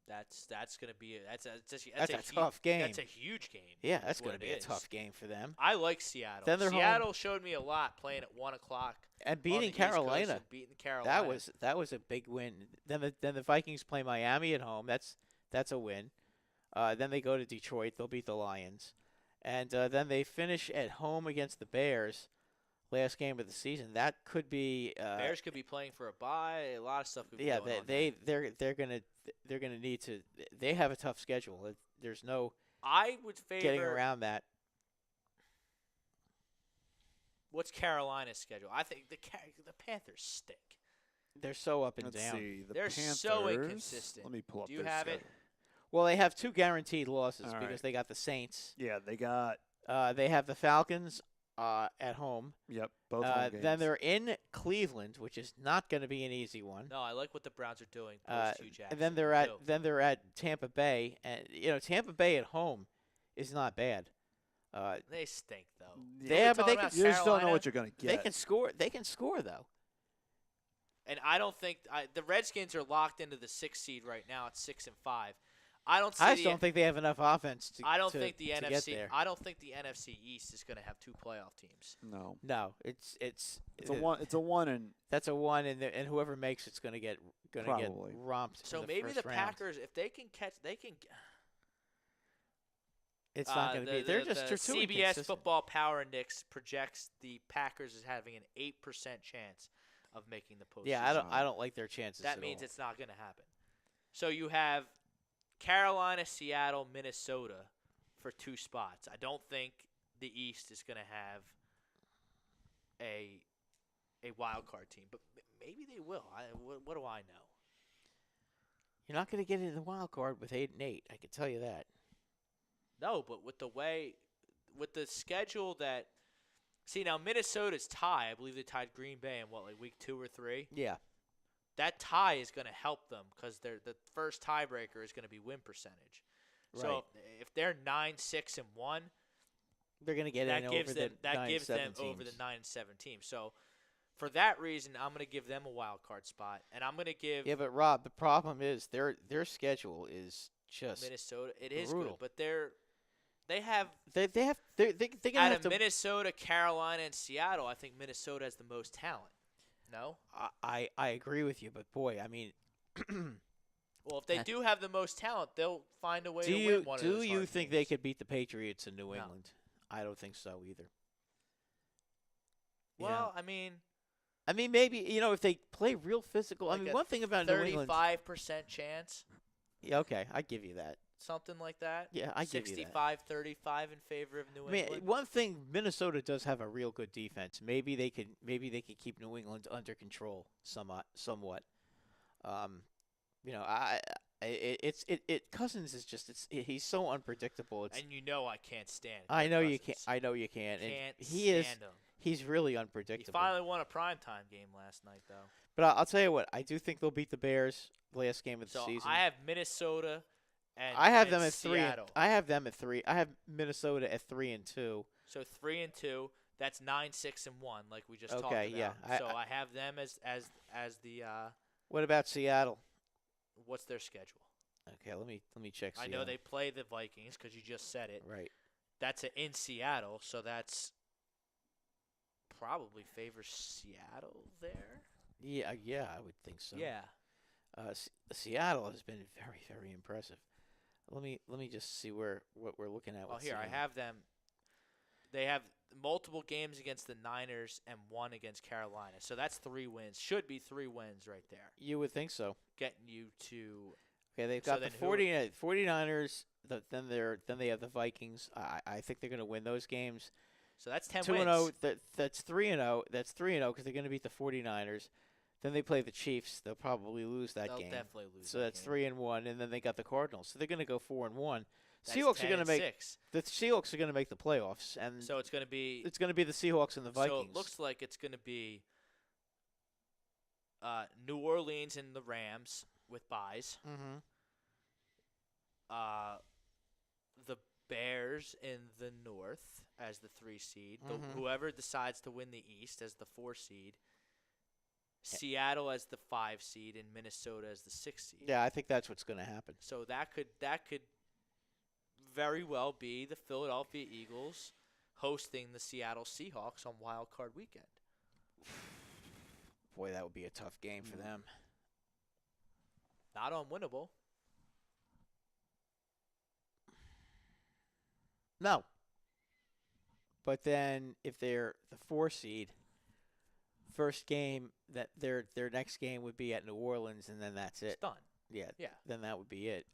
That's going to be That's a a tough game. That's a huge game. Yeah, that's what going to it be a is. tough game for them. I like Seattle. Then they're home. Seattle showed me a lot playing at 1 o'clock. And on the beating East Coast Carolina. and beating Carolina. That was a big win. Then the Vikings play Miami at home. That's a win. Then they go to Detroit. They'll beat the Lions, and then they finish at home against the Bears. Last game of the season. That could be. Bears could be playing for a bye. A lot of stuff could be Yeah, going on there. they're gonna need to. They have a tough schedule. There's no I would favor getting around that. What's Carolina's schedule? I think the Panthers stink. They're so up and Let's down. see. The They're Panthers, so inconsistent. Let me pull up Do you their have it? schedule. Well, they have 2 guaranteed losses All because right. they got the Saints. Yeah, they got. They have the Falcons at home. Yep, both home games. Then they're in Cleveland, which is not going to be an easy one. No, I like what the Browns are doing. Post Hugh Jackson. And then they're at Tampa Bay, and Tampa Bay at home is not bad. They stink though. Yeah, but they Talking can- about You just don't know Carolina, what you're going to They get. can score. They can score though. And I don't think the Redskins are locked into the 6th seed right now at 6-5. I don't see I just the, don't think they have enough offense to. I don't to, think the to NFC. Get there. I don't think the NFC East is going to have 2 playoff teams. No. No, it's It's a one. It's a one, and That's a one, and whoever makes it's going to get Probably. romped. So in maybe first the round. Packers, if they can catch, they can. It's not going to be. They're just the too CBS inconsistent. Football Power Index projects the Packers as having an 8% chance of making the postseason. Yeah, I don't like their chances. That at means all. it's not going to happen. So you have Carolina, Seattle, Minnesota for 2 spots. I don't think the East is going to have a wild card team, but maybe they will. What do I know? You're not going to get into the wild card with 8-8. I can tell you that. No, but with the schedule that, see now Minnesota's tie. I believe they tied Green Bay in like week 2 or 3. Yeah. That tie is going to help them because the first tiebreaker is going to be win percentage. Right. So if they're 9-6-1, They're going to get that in gives over them the that 9-7 gives them teams. over the 9-7 team. So for that reason, I'm going to give them a wild card spot, and I'm going to give Yeah, but Rob, the problem is their schedule is just Minnesota. It is brutal. good, but they have they're going to out have of to. Minnesota, Carolina, and Seattle. I think Minnesota has the most talent. No. I agree with you, but boy, I mean, Well, if they do have the most talent, they'll find a way do to you win one of those hard think games. they could beat the Patriots in New No. England? I don't think so either. You Well, know? I mean, maybe if they play real physical. Like I mean, a one thing about New England. 35% chance, Yeah, okay, I give you that. something like that. Yeah, I give you that. 65-35 in favor of New I mean, England. one thing Minnesota does have a real good defense. Maybe they could keep New England under control somewhat. Cousins is just he's so unpredictable. And I can't stand. I Kirk know you can't. Cousins. I know you can't. And Can't he is. stand him. He's really He unpredictable. finally won a primetime game last night, though. But I'll tell you what. I do think they'll beat the Bears last game of the So season. I have Minnesota and I have and them at 3. Seattle. I have them at 3. I have Minnesota at 3-2. So 3-2. That's 9-6-1, like we just talked Okay, about. yeah. So I have them as the What about Seattle? what's their schedule? Okay, let me check. I Seattle. know they play the Vikings because you just said it. Right. That's in Seattle, so that's probably favors Seattle there. Yeah, I would think so. Yeah. Seattle has been very, very impressive. Let me just see what we're looking at. Oh, with here I Seattle. have them. They have multiple games against the Niners and 1 against Carolina, so that's 3 wins. Should be 3 wins right there, You would think so. getting you to. Okay, they've So got the then who- 49ers. Then they have the Vikings. I think they're going to win those games. So that's 10 2-0. wins. That's 3-0. That's 3-0 because they're going to beat the 49ers. Then they play the Chiefs. They'll probably lose that They'll game. definitely lose. So that that's game. 3-1, and then they got the Cardinals. So they're going to go 4-1. That's Seahawks are 10 going to and make 6. the Seahawks are going to make the playoffs, and So it's going to be. it's going to be the Seahawks and the Vikings. So it looks like it's going to be New Orleans and the Rams with byes. Mm-hmm. The Bears in the North as the 3 seed. Mhm. Whoever decides to win the East as the 4 seed. Seattle as the 5 seed and Minnesota as the 6 seed. Yeah, I think that's what's going to happen. So that could very well be the Philadelphia Eagles hosting the Seattle Seahawks on Wild Card Weekend. Boy, that would be a tough game for them. Not unwinnable. No. But then if they're the 4 seed, first game that their next game would be at New Orleans, and then that's It's it. done. Yeah. Yeah. Then that would be it.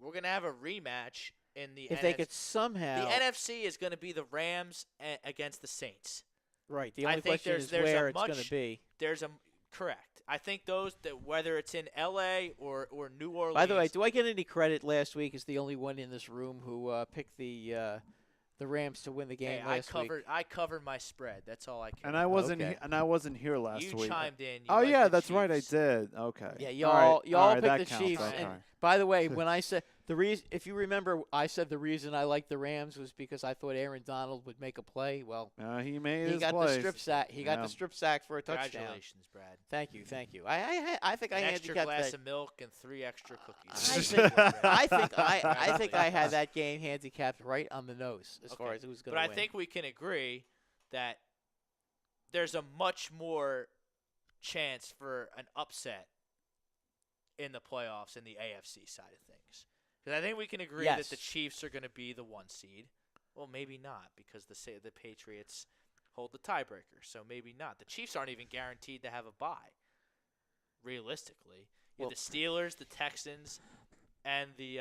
We're going to have a rematch in the If NFC. they could somehow, The NFC is going to be the Rams against the Saints. right? The I only think question there's is a where it's much- going to be. There's a correct. I think those that whether it's in L.A. or New Orleans. By the way, do I get any credit last week as the only one in this room who picked the Rams to win the game hey, last week? I covered my spread. That's all I care. and I wasn't Okay. and I wasn't here last you week. chimed in. You Oh liked yeah, the that's right. I Chiefs. did. Okay. Yeah, All right, y'all all right, picked that the counts, Chiefs. okay. And by the way, when I said The reason, if you remember, I said the reason I liked the Rams was because I thought Aaron Donald would make a play. Well, He made he his got plays. the strip sack. He got Yeah. the strip sack for a touchdown. Congratulations, Brad. Thank you. I think I An extra handicapped glass that. of milk and 3 extra I cookies. think I think I Congratulations. had that game handicapped right on the nose as far Okay. as who's going But to I win. think we can agree that there's a much more chance for an upset in the playoffs in the AFC side of things. Because I think we can agree that the Yes. Chiefs are going to be the 1 seed. Well, maybe not because the Patriots hold the tiebreaker, so maybe not. The Chiefs aren't even guaranteed to have a bye, realistically. You have the Steelers, the Texans, and the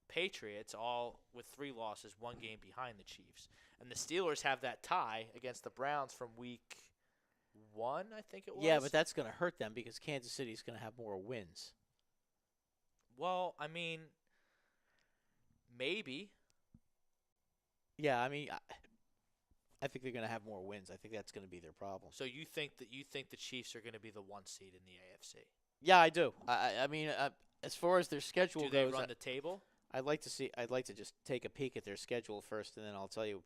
Patriots all with 3 losses, 1 game behind the Chiefs. And the Steelers have that tie against the Browns from week 1, I think it was. Yeah, but that's going to hurt them because Kansas City's going to have more wins. Well, I mean, maybe. Yeah, I mean, I think they're going to have more wins. I think that's going to be their problem. So you think the Chiefs are going to be the 1 seed in the AFC? Yeah, I do. I mean, as far as their schedule Do they goes, run the table? I'd like to just take a peek at their schedule first, and then I'll tell you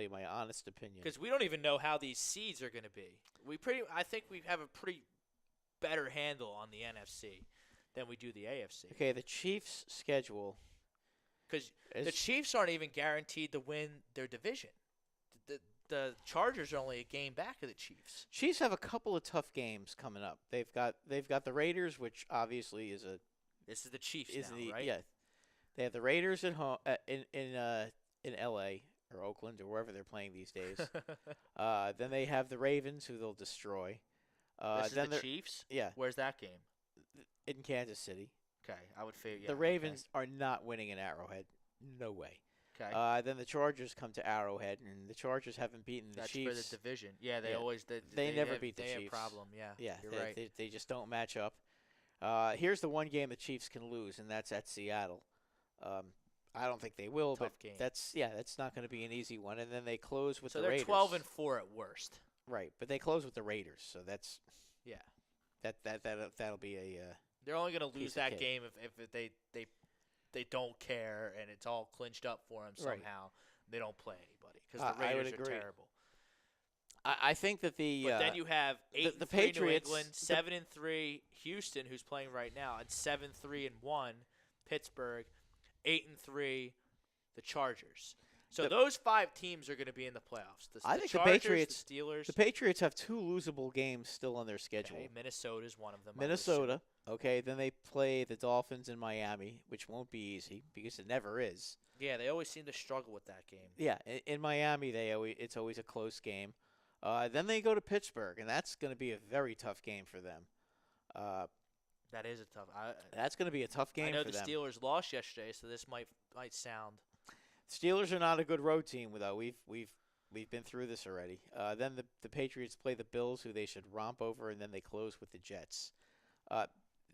my honest opinion. Because we don't even know how these seeds are going to be. I think we have a pretty better handle on the NFC than we do the AFC. Okay, the Chiefs' schedule. Because the Chiefs aren't even guaranteed to win their division. The Chargers are only a game back of the Chiefs. Chiefs have a couple of tough games coming up. They've got the Raiders, which obviously is This is the Chiefs now, right? Yeah. They have the Raiders at home in L.A. or Oakland or wherever they're playing these days. Then they have the Ravens, who they'll destroy. This then is the Chiefs? Yeah, Where's that game? in Kansas City. Okay, I would figure. The Ravens are not winning in Arrowhead. No way. Okay. Then the Chargers come to Arrowhead, and the Chargers haven't beaten the That's Chiefs. for the division. Yeah, they Yeah. always They never have, beat the they Chiefs. have a problem. Yeah. Yeah, you're they, right. they just don't match up. Here's the one game the Chiefs can lose, and that's at Seattle. I don't think they will, Tough but game. that's not going to be an easy one. And then they close with So the they're Raiders. 12-4 at worst. Right, but they close with the Raiders, so that's Yeah. that'll be a They're only going to Piece lose of that cake. game if they don't care and it's all clinched up for them Right. somehow. They don't play anybody because the I would Raiders are agree. terrible. I think that the But then you have 8-3 the Patriots- New England, 7-3 Houston, who's playing right now, and 7-3-1 Pittsburgh, 8-3 the Chargers. So those 5 teams are going to be in the playoffs. I think the Chargers, Patriots- the Steelers, the Patriots have 2 losable games still on their schedule. okay, Minnesota's one of them. I would Minnesota, okay, then they play the Dolphins in Miami, which won't be easy because it never is. assume. Yeah, they always seem to struggle with that game. Yeah, in Miami it's always a close game. Then they go to Pittsburgh, and that's going to be a very tough game for them. That is a tough. That's going to be a tough game I know for the them. Steelers lost yesterday, so this might sound. Steelers are not a good road team, though. We've been through this already. Then the Patriots play the Bills, who they should romp over, and then they close with the Jets.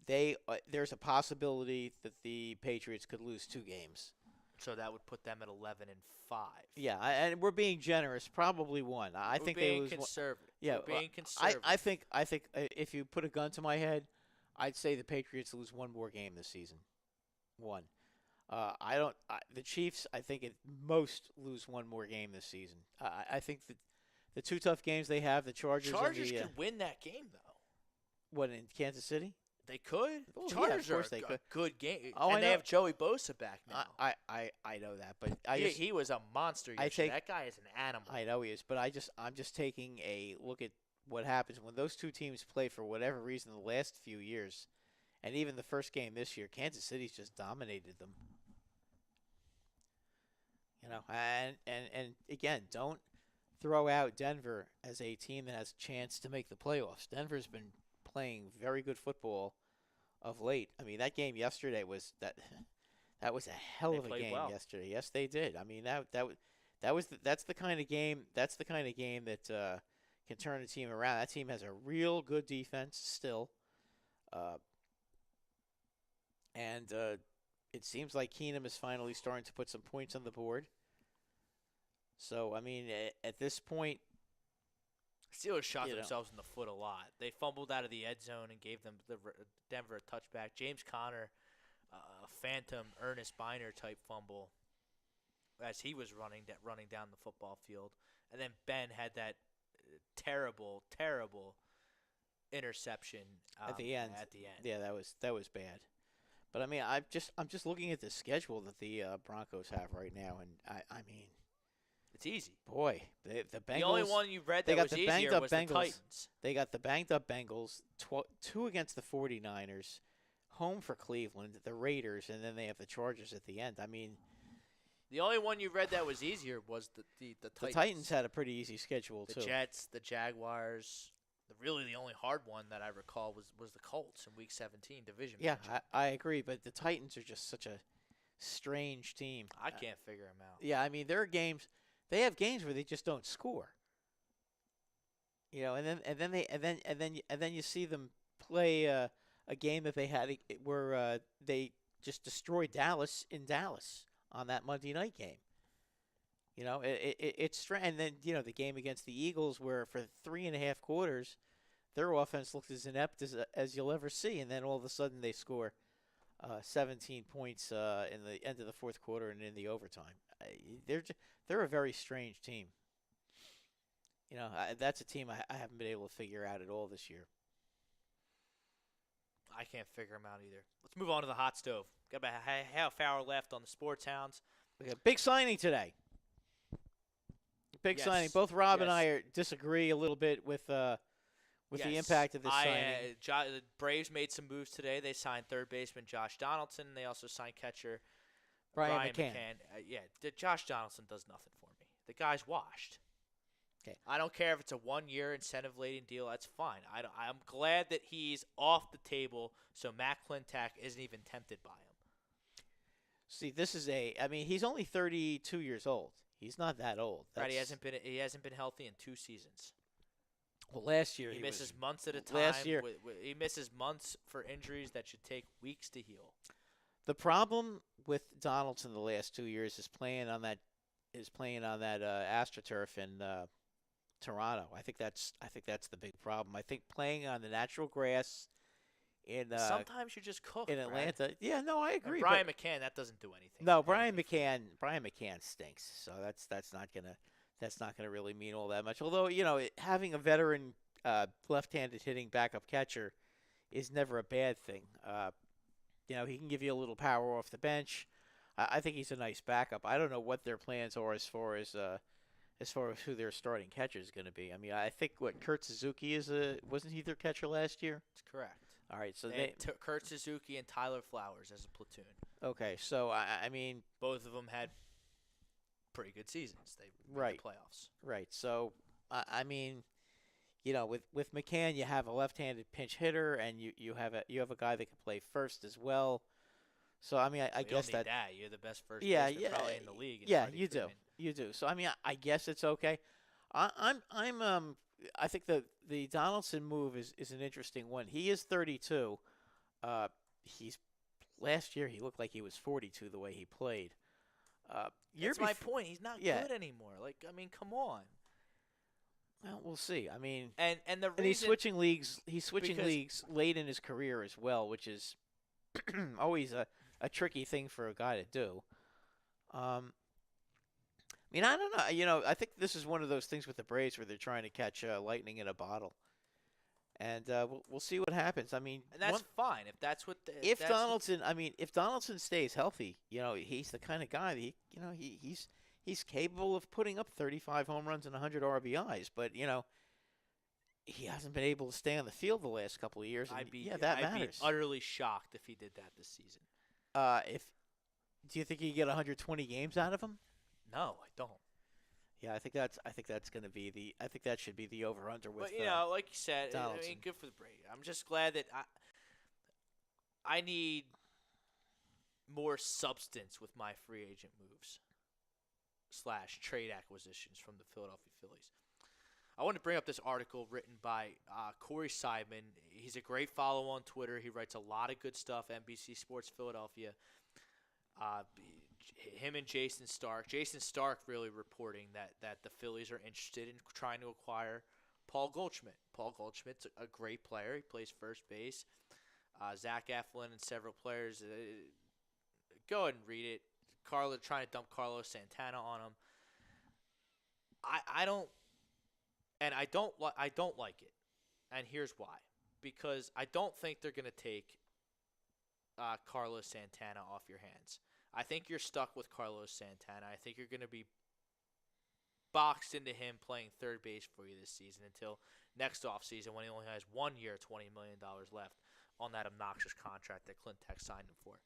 There's a possibility that the Patriots could lose 2 games. So that would put them at 11-5. Yeah, and we're being generous. Probably 1. I We're think being they lose. conservative. Yeah, We're being conservative. I think if you put a gun to my head, I'd say the Patriots lose 1 more game this season. 1. The Chiefs, I think at most lose 1 more game this season. I think that the 2 tough games they have, the Chargers and the, could win that game though. what, in Kansas City? They could. Oh, yeah, of Chargers course are they a could. good game, Oh, and I they know. have Joey Bosa back now. I know that, but He was a monster I yesterday. take- That guy is an animal. I know he is, but I'm just taking a look at what happens when those 2 teams play for whatever reason the last few years, and even the first game this year. Kansas City's just dominated them. You know, and again, don't throw out Denver as a team that has a chance to make the playoffs. Denver's been playing very good football of late. I mean, that game yesterday was that was a hell They of a played game well. yesterday. Yes, they did. I mean, that's the kind of game that can turn a team around. That team has a real good defense still, and it seems like Keenum is finally starting to put some points on the board. So, I mean, at this point, Steelers shot You know. themselves in the foot a lot. They fumbled out of the end zone and gave them Denver a touchback. James Conner, a phantom Ernest Biner type fumble as he was running down the football field, and then Ben had that terrible interception At the end. At the end. Yeah, that was bad. But I mean, I'm just looking at the schedule that the Broncos have right now, and I mean, It's easy. boy, the Bengals. The only one you read they that got was the banged easier up was Bengals. the Titans. They got the banged up Bengals, 2 against the 49ers, home for Cleveland, the Raiders, and then they have the Chargers at the end. I mean, The only one you read that was easier was the the Titans. Titans had a pretty easy schedule the too. Jets, the Jaguars. Really, the only hard one that I recall was the Colts in Week 17 division. Yeah, matchup. I agree, but the Titans are just such a strange team. I can't figure them out. Yeah, I mean, there are games. They have games where they just don't score. You know, and then you see them play a game that they had where they just destroyed Dallas in Dallas on that Monday night game. You know, it's strange. And then the game against the Eagles, where for 3.5 quarters, their offense looked as inept as you'll ever see, and then all of a sudden they score 17 points in the end of the fourth quarter and in the overtime. They're a very strange team. You know, that's a team I haven't been able to figure out at all this year. I can't figure them out either. Let's move on to the hot stove. Got about a half hour left on the Sports Hounds. We got a big signing today. Big Yes, signing. Both Rob and yes. I disagree a little bit with the Yes. impact of this signing. The Braves made some moves today. They signed third baseman Josh Donaldson. They also signed catcher Brian McCann. Josh Donaldson does nothing for me. The guy's washed. Okay. I don't care if it's a 1-year incentive-laden deal. That's fine. I'm glad that he's off the table, so Matt Klentak isn't even tempted by him. See, I mean, he's only 32 years old. He's not that old. Right? He hasn't been healthy in 2 seasons. Well, last year He he misses was, months at a time. last year- He misses months for injuries that should take weeks to heal. The problem with Donaldson the last 2 years is playing on that AstroTurf in Toronto. I think that's the big problem. I think playing on the natural grass in Sometimes you just cook. in Brad. Atlanta. Yeah, no, I And agree. Brian McCann, that doesn't do anything. No, Brian McCann stinks. So that's not gonna really mean all that much. Although having a veteran left-handed hitting backup catcher is never a bad thing. He can give you a little power off the bench. I think he's a nice backup. I don't know what their plans are as far as who their starting catcher is going to be. I mean, I think Kurt Suzuki wasn't he their catcher last year? That's correct. All right, so They had Kurt Suzuki and Tyler Flowers as a platoon. okay. So I mean, Both of them had pretty good seasons. They made Right. the playoffs. right. So I mean, with McCann, you have a left-handed pinch hitter, and you have a guy that can play first as well. So I mean, I You don't guess need that. You're the best first Yeah, baseman probably in the league. in Yeah, Freddie you do. Freeman. You do. So I mean, I guess it's okay. I think the Donaldson move is an interesting one. He is 32. Last year he looked like he was 42 the way he played. That's my point. He's not Yeah. good anymore. Like, I mean, come on. Well, we'll see. I mean, And the and he's reason switching leagues. He's switching because- leagues late in his career as well, which is always a tricky thing for a guy to do. I mean, I don't know. I think this is one of those things with the Braves where they're trying to catch lightning in a bottle, and we'll see what happens. I mean, and that's fine if that's what. if that's if Donaldson stays healthy, he's the kind of guy that he's capable of putting up 35 home runs and 100 RBIs, but he hasn't been able to stay on the field the last couple of years. And I'd be matters. utterly shocked if he did that this season. Do you think you get 120 games out of him? No, I don't. Yeah, I think that's going to be I think that should be the over under with. But like you said, I Donaldson. mean, good for the Braves. I'm just glad that I need more substance with my free agent moves / trade acquisitions from the Philadelphia Phillies. I want to bring up this article written by Corey Seidman. He's a great follow on Twitter. He writes a lot of good stuff. NBC Sports Philadelphia. Him and Jason Stark. Jason Stark really reporting that the Phillies are interested in trying to acquire Paul Goldschmidt. Paul Goldschmidt's a great player. He plays first base. Zach Eflin and several players. Go ahead and read it. Carlo trying to dump Carlos Santana on him. I don't like it, and here's why. Because I don't think they're gonna take Carlos Santana off your hands. I think you're stuck with Carlos Santana. I think you're gonna be boxed into him playing third base for you this season until next offseason when he only has 1 year, $20 million left on that obnoxious contract that Clint Tech signed him for.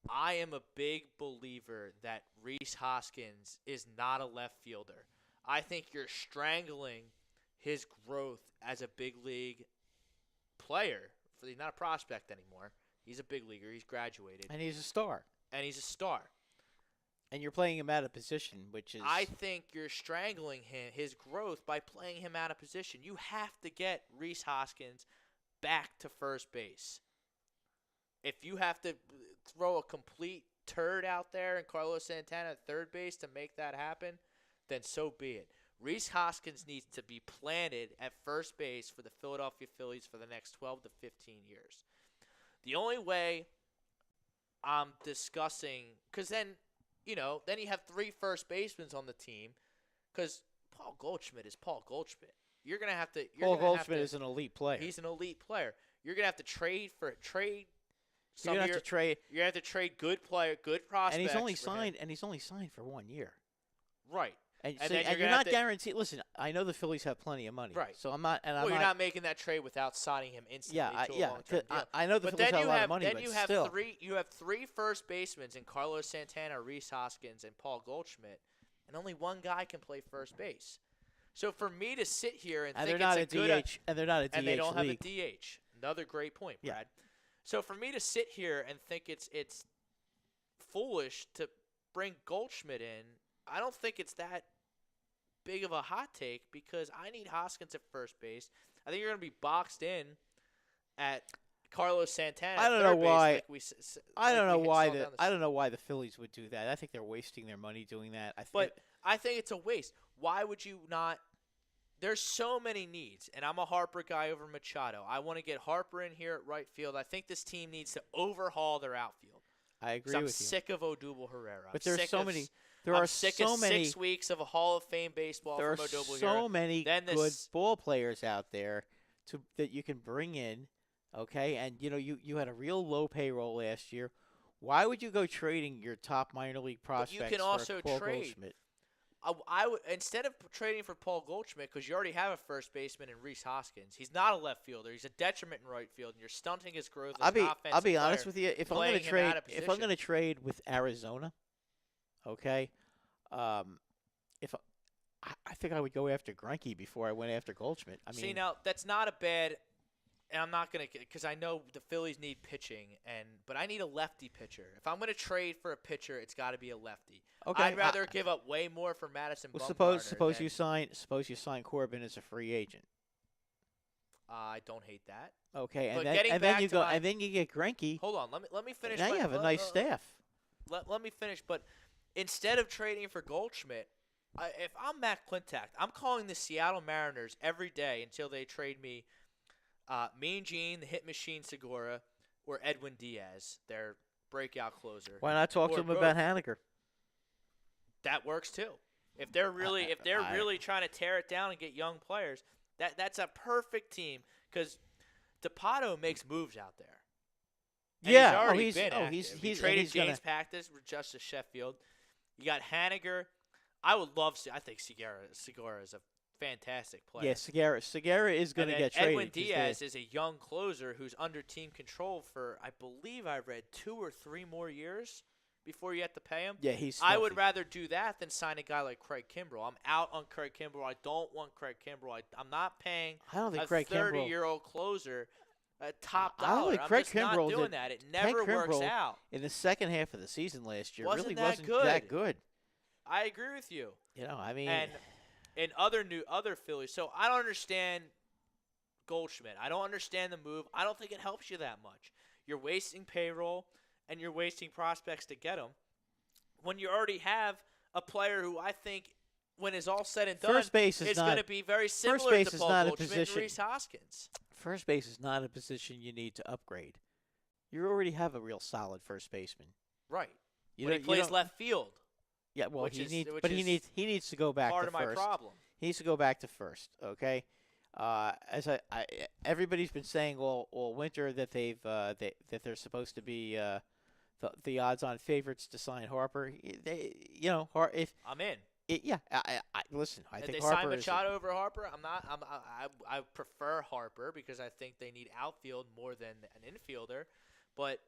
I am a big believer that Rhys Hoskins is not a left fielder. I think you're strangling his growth as a big league player. He's not a prospect anymore. He's a big leaguer. He's graduated. And he's a star. And you're playing him out of position, which is... I think you're strangling his growth by playing him out of position. You have to get Rhys Hoskins back to first base. If you have to throw a complete turd out there and Carlos Santana at third base to make that happen, then so be it. Rhys Hoskins needs to be planted at first base for the Philadelphia Phillies for the next 12 to 15 years. The only way I'm discussing, because then you have 3 first basemen on the team, because Paul Goldschmidt is Paul Goldschmidt. You're gonna have to. Paul Goldschmidt is an elite player. He's an elite player. You're gonna have to trade. You're gonna have to trade. You're gonna have to trade good player, good prospects. And he's only for him. signed. And he's only signed for 1 year. Right. And then you're not guaranteed. Listen, I know the Phillies have plenty of money. Right. So I'm not. And you're not making that trade without signing him instantly. To a long-term deal. I know the Phillies have a lot of money, but still. You have 3 first basemen in Carlos Santana, Rhys Hoskins, and Paul Goldschmidt, and only one guy can play first base. So for me to sit here and think they're not it's a DH, and they're not a DH and they don't league. have a DH. Another great point, Yeah. Brad. So for me to sit here and think it's foolish to bring Goldschmidt in, I don't think it's that big of a hot take because I need Hoskins at first base. I think you're going to be boxed in at Carlos Santana. I don't at know third base why. I don't know why the Phillies would do that. I think they're wasting their money doing that. I think it's a waste. Why would you not? There's so many needs, and I'm a Harper guy over Machado. I want to get Harper in here at right field. I think this team needs to overhaul their outfield. I agree with you. I'm sick of Odubel Herrera. But there's so many. I'm sick of 6 weeks of a Hall of Fame baseball from Odubel Herrera. There are so many good ball players out there that you can bring in, okay? And, you had a real low payroll last year. Why would you go trading your top minor league prospects you can also for Paul trade. Goldschmidt? I would instead of trading for Paul Goldschmidt, because you already have a first baseman in Rhys Hoskins. He's not a left fielder. He's a detriment in right field, and you're stunting his growth. As I'll be honest with you. If I'm going to trade, trade with Arizona, okay, I think I would go after Greinke before I went after Goldschmidt. See, now that's not a bad. And I'm not going to, because I know the Phillies need pitching, but I need a lefty pitcher. If I'm going to trade for a pitcher, it's got to be a lefty. Okay, I'd rather give up way more for Madison. Well, Bumgarner suppose you sign Corbin as a free agent. I don't hate that. Okay, but and then you get Greinke. Hold on, let me finish. Now you have a nice staff. Let me finish. But instead of trading for Goldschmidt, if I'm Matt Klintak, I'm calling the Seattle Mariners every day until they trade me. Mean Gene, the hit machine Segura, or Edwin Diaz, their breakout closer. Why not talk to him about Haniger? That works too. If they're really trying to tear it down and get young players, that's a perfect team because DePato makes moves out there. And yeah, he's already been active. He traded James gonna... Pactus for Justice Sheffield. You got Haniger. I think Segura is a fantastic player. Yeah, Segura is going to get traded. Edwin Diaz is a young closer who's under team control for, I believe I read, 2 or 3 more years before you have to pay him. Yeah, he's I would rather do that than sign a guy like Craig Kimbrell. I'm out on Craig Kimbrell. I don't want Craig Kimbrell. I'm not paying a 30-year-old closer a top dollar. I don't think Craig Kimbrell not doing that. It never works out. In the second half of the season last year, wasn't that good. I agree with you. And other Phillies. So I don't understand Goldschmidt. I don't understand the move. I don't think it helps you that much. You're wasting payroll and you're wasting prospects to get him when you already have a player who I think when it's all said and done, First base is it's not- going to be very similar base to is Paul not a Goldschmidt position- and Reese Hoskins. First base is not a position you need to upgrade. You already have a real solid first baseman. Right. You But he don't- you plays don't- left field. Yeah, well, which he is- needs, which but he is needs to go back Part to of my first. problem. He needs to go back to first. Okay. As everybody's been saying all winter that that they're supposed to be the odds-on favorites to sign Harper. If I'm in. listen, I If think they sign Harper is. Machado over Harper, I prefer Harper because I think they need outfield more than an infielder, but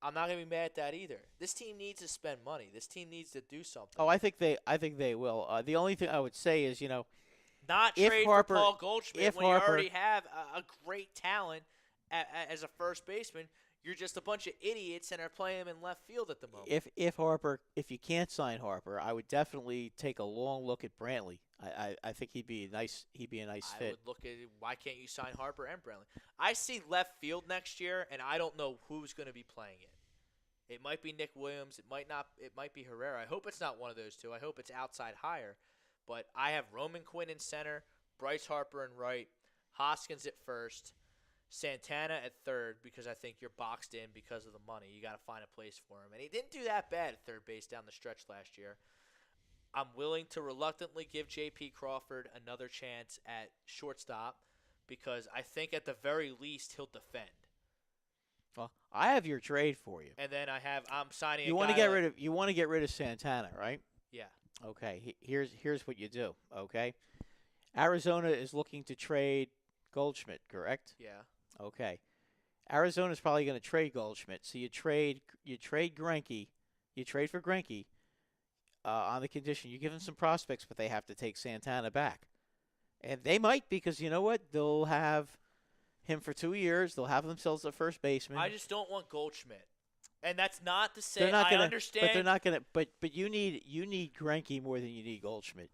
I'm not gonna be mad at that either. This team needs to spend money. This team needs to do something. Oh, I think they will. The only thing I would say is, Not if trade Harper- for Paul Goldschmidt if when Harper- you already have a great talent as a first baseman. You're just a bunch of idiots and are playing him in left field at the moment. if you can't sign Harper, I would definitely take a long look at Brantley. I think he'd be a nice I fit. would look at why can't you sign Harper and Brantley? I see left field next year, and I don't know who's going to be playing it. It might be Nick Williams. It might not. It might be Herrera. I hope it's not one of those two. I hope it's outside higher. But I have Roman Quinn in center, Bryce Harper in right, Hoskins at first, Santana at third because I think you're boxed in because of the money. You got to find a place for him. And he didn't do that bad at third base down the stretch last year. I'm willing to reluctantly give J.P. Crawford another chance at shortstop because I think at the very least he'll defend. Well, I have your trade for you. And then I'm signing You want want to get rid of Santana, right? Yeah. Okay. Here's what you do. Okay. Arizona is looking to trade Goldschmidt, correct? Yeah. Okay. Arizona's probably going to trade Goldschmidt, so you trade Greinke, you trade for Greinke on the condition you give them some prospects, but they have to take Santana back, and they might because you know what? They'll have him for 2 years. They'll have themselves a first baseman. I just don't want Goldschmidt, and that's not to say they're not gonna, I understand. but they're not going to. But you need Greinke more than you need Goldschmidt.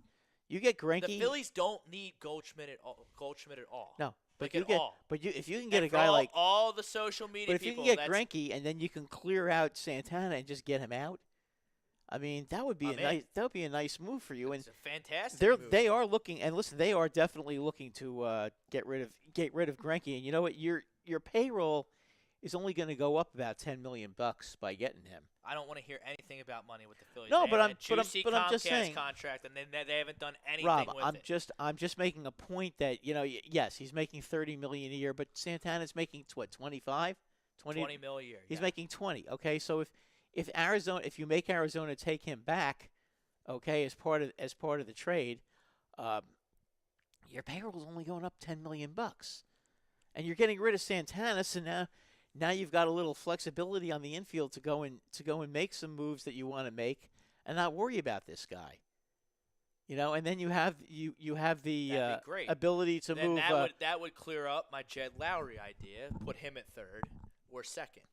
You get Greinke. The Phillies don't need Goldschmidt at all. No. But Like you at all. if you can get And a for guy like all the social media But if people, you can get that's- Greinke and then you can clear out Santana and just get him out, I mean that would be I'm in. that would be a nice move for you. And it's a fantastic move. they are looking, and listen, they are definitely looking to get rid of Greinke. And you know what? Your payroll is only going to go up about $10 million by getting him. I don't want to hear anything about money with the Phillies. No, They but have I'm- a but I'm- juicy but I'm just Comcast saying- contract, and they haven't done anything Rob, with I'm it. just making a point that yes, he's making $30 million a year, but Santana's making what 25, 20 mil a year. He's yeah. making 20. Okay, so if you make Arizona take him back, okay, as part of the trade, your payroll is only going up $10 million, and you're getting rid of Santana. So now you've got a little flexibility on the infield to go and make some moves that you want to make, and not worry about this guy. And then you have the That'd be great. ability to Then move. that would clear up my Jed Lowry idea. Put him at third or second.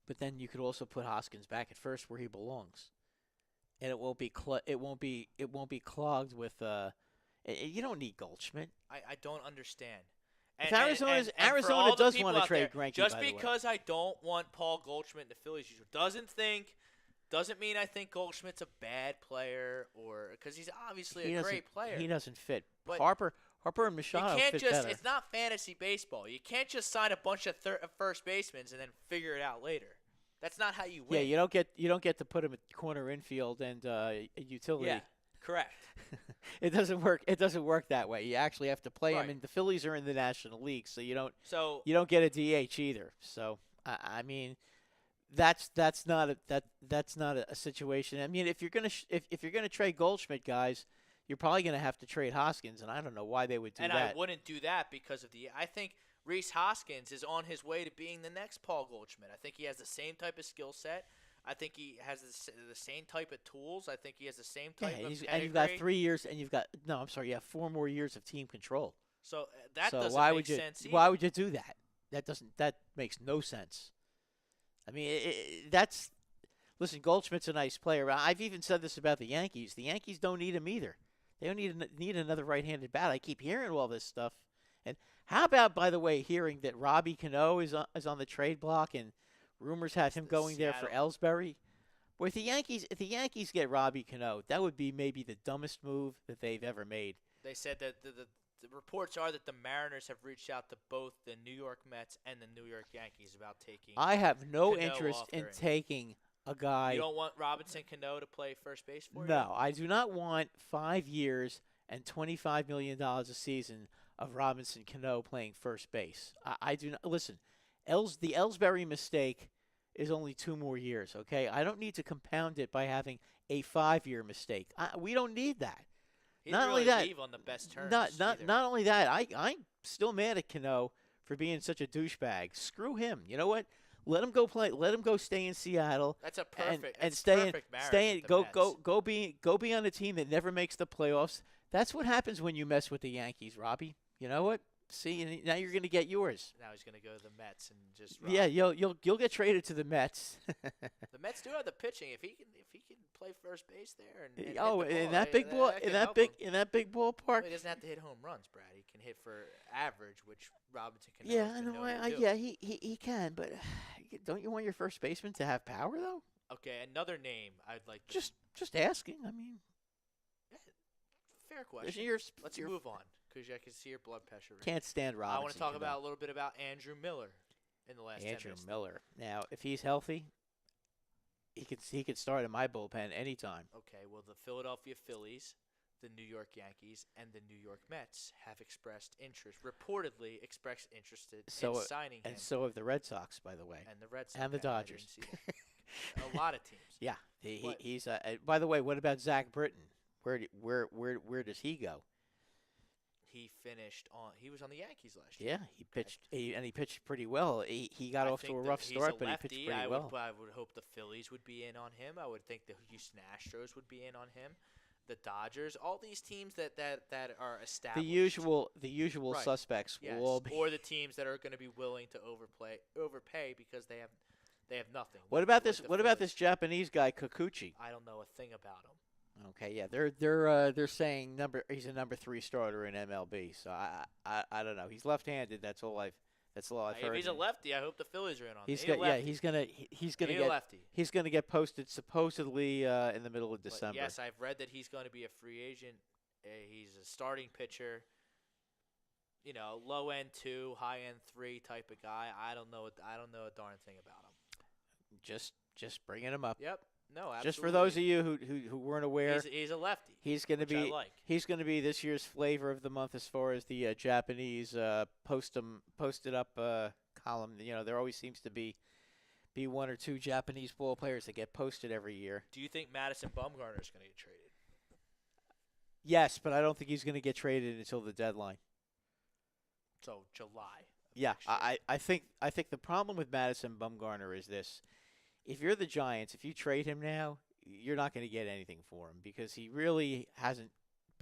But then you could also put Hoskins back at first where he belongs, and it won't be clogged with. You don't need Goldschmidt. I don't understand. If Arizona for Arizona all the does people want to out trade there, Greinke, just by the way. because I don't want Paul Goldschmidt in the Phillies doesn't mean I think Goldschmidt's a bad player or because he's obviously He a doesn't- great player. He doesn't fit. But Harper and You Machado can't fit just better. it's not fantasy baseball. You can't just sign a bunch of first basemen and then figure it out later. That's not how you win. Yeah, you don't get to put him at corner infield and utility. Yeah, correct. It doesn't work. It doesn't work that way. You actually have to play him, Right. and the Phillies are in the National League, so you don't So get a DH either. So I mean, that's not a situation. I mean, if you're gonna trade Goldschmidt, guys, you're probably gonna have to trade Hoskins, and I don't know why they would do and that. I wouldn't do that because of I think Reese Hoskins is on his way to being the next Paul Goldschmidt. I think he has the same type of skill set. I think he has the same type of tools. I think he has the same type of pedigree. and you've got 3 years, and you've got you have 4 more years of team control. So that So doesn't why make would you sense either. why would you do that? That makes no sense. I mean, listen. Goldschmidt's a nice player. I've even said this about the Yankees. The Yankees don't need him either. They don't need another right-handed bat. I keep hearing all this stuff. And how about, by the way, hearing that Robbie Cano is on the trade block and rumors have him the going there for Seattle. Ellsbury? Boy, if the Yankees get Robbie Cano, that would be maybe the dumbest move that they've ever made. They said that the reports are that the Mariners have reached out to both the New York Mets and the New York Yankees about taking. I have no Cano interest off in their end. taking a guy. You don't want Robinson Cano to play first base for you? No, I do not want 5 years and $25 million a season of Robinson Cano playing first base. I do not. Listen, the Ellsbury mistake is only 2 more years, okay? I don't need to compound it by having a 5-year mistake. We don't need that. He Not didn't only really that, leave on the best terms. not only that, I'm still mad at Cano for being such a douchebag. Screw him. You know what? Let him go play. Let him go stay in Seattle. That's a and perfect. and that's stay in perfect marriage stay in with the go Mets. go be on a team that never makes the playoffs. That's what happens when you mess with the Yankees, Robbie. You know what? See, and now you're going to get yours. Now he's going to go to the Mets and just. Yeah, rock. you'll get traded to the Mets. The Mets do have the pitching. If he can play first base there and hit Oh, the ball, in that big ball, that in can that help big him. in that big ballpark. Well, he doesn't have to hit home runs, Brad. He can hit for average, which Robinson can. Yeah, I know. Yeah, he can, but don't you want your first baseman to have power though? Okay, another name I'd like. To, Just asking. I mean, fair question. Let's move on because I can see your blood pressure. Can't stand Robinson. I want to talk Cano. about a little bit about Andrew Miller in the last 10 Andrew minutes. Miller. Now, if he's healthy, he could start in my bullpen anytime. Okay, well, the Philadelphia Phillies, the New York Yankees, and the New York Mets have reportedly expressed interest in signing him. And so have the Red Sox, by the way. And the Red Sox. And the Okay, I didn't Dodgers. see that. A lot of teams. Yeah, What? he's. By the way, what about Zach Britton? Where does he go? He was on the Yankees last year. Yeah, he pitched. He pitched pretty well. He got off to think a that rough he's start, a but he lefty. pitched pretty well. I would hope the Phillies would be in on him. I would think the Houston Astros would be in on him. The Dodgers, all these teams that are established. The usual Right. suspects Yes, will all be. or the teams that are going to be willing to overpay because they have nothing. What about like this? the What about Phillies. this Japanese guy Kikuchi? I don't know a thing about him. Okay, yeah, they're saying he's a number 3 starter in MLB. So I don't know. He's left-handed. That's all I've If heard. he's a lefty, I hope the Phillies are in on him. He's He's got, a lefty. he's gonna He's get a lefty. he's gonna get posted supposedly in the middle of But December. yes, I've read that he's going to be a free agent. He's a starting pitcher. You know, low end 2, high end 3 type of guy. I don't know a darn thing about him. Just bringing him up. Yep. No, absolutely. Just for those of you who weren't aware, he's a lefty. he's going to which I be like. he's going to be this year's flavor of the month as far as the Japanese posted up column. You know, there always seems to be 1 or 2 Japanese ball players that get posted every year. Do you think Madison Bumgarner is going to get traded? Yes, but I don't think he's going to get traded until the deadline. So July. Yeah, next year. I think the problem with Madison Bumgarner is this: if you're the Giants, if you trade him now, you're not going to get anything for him because he really hasn't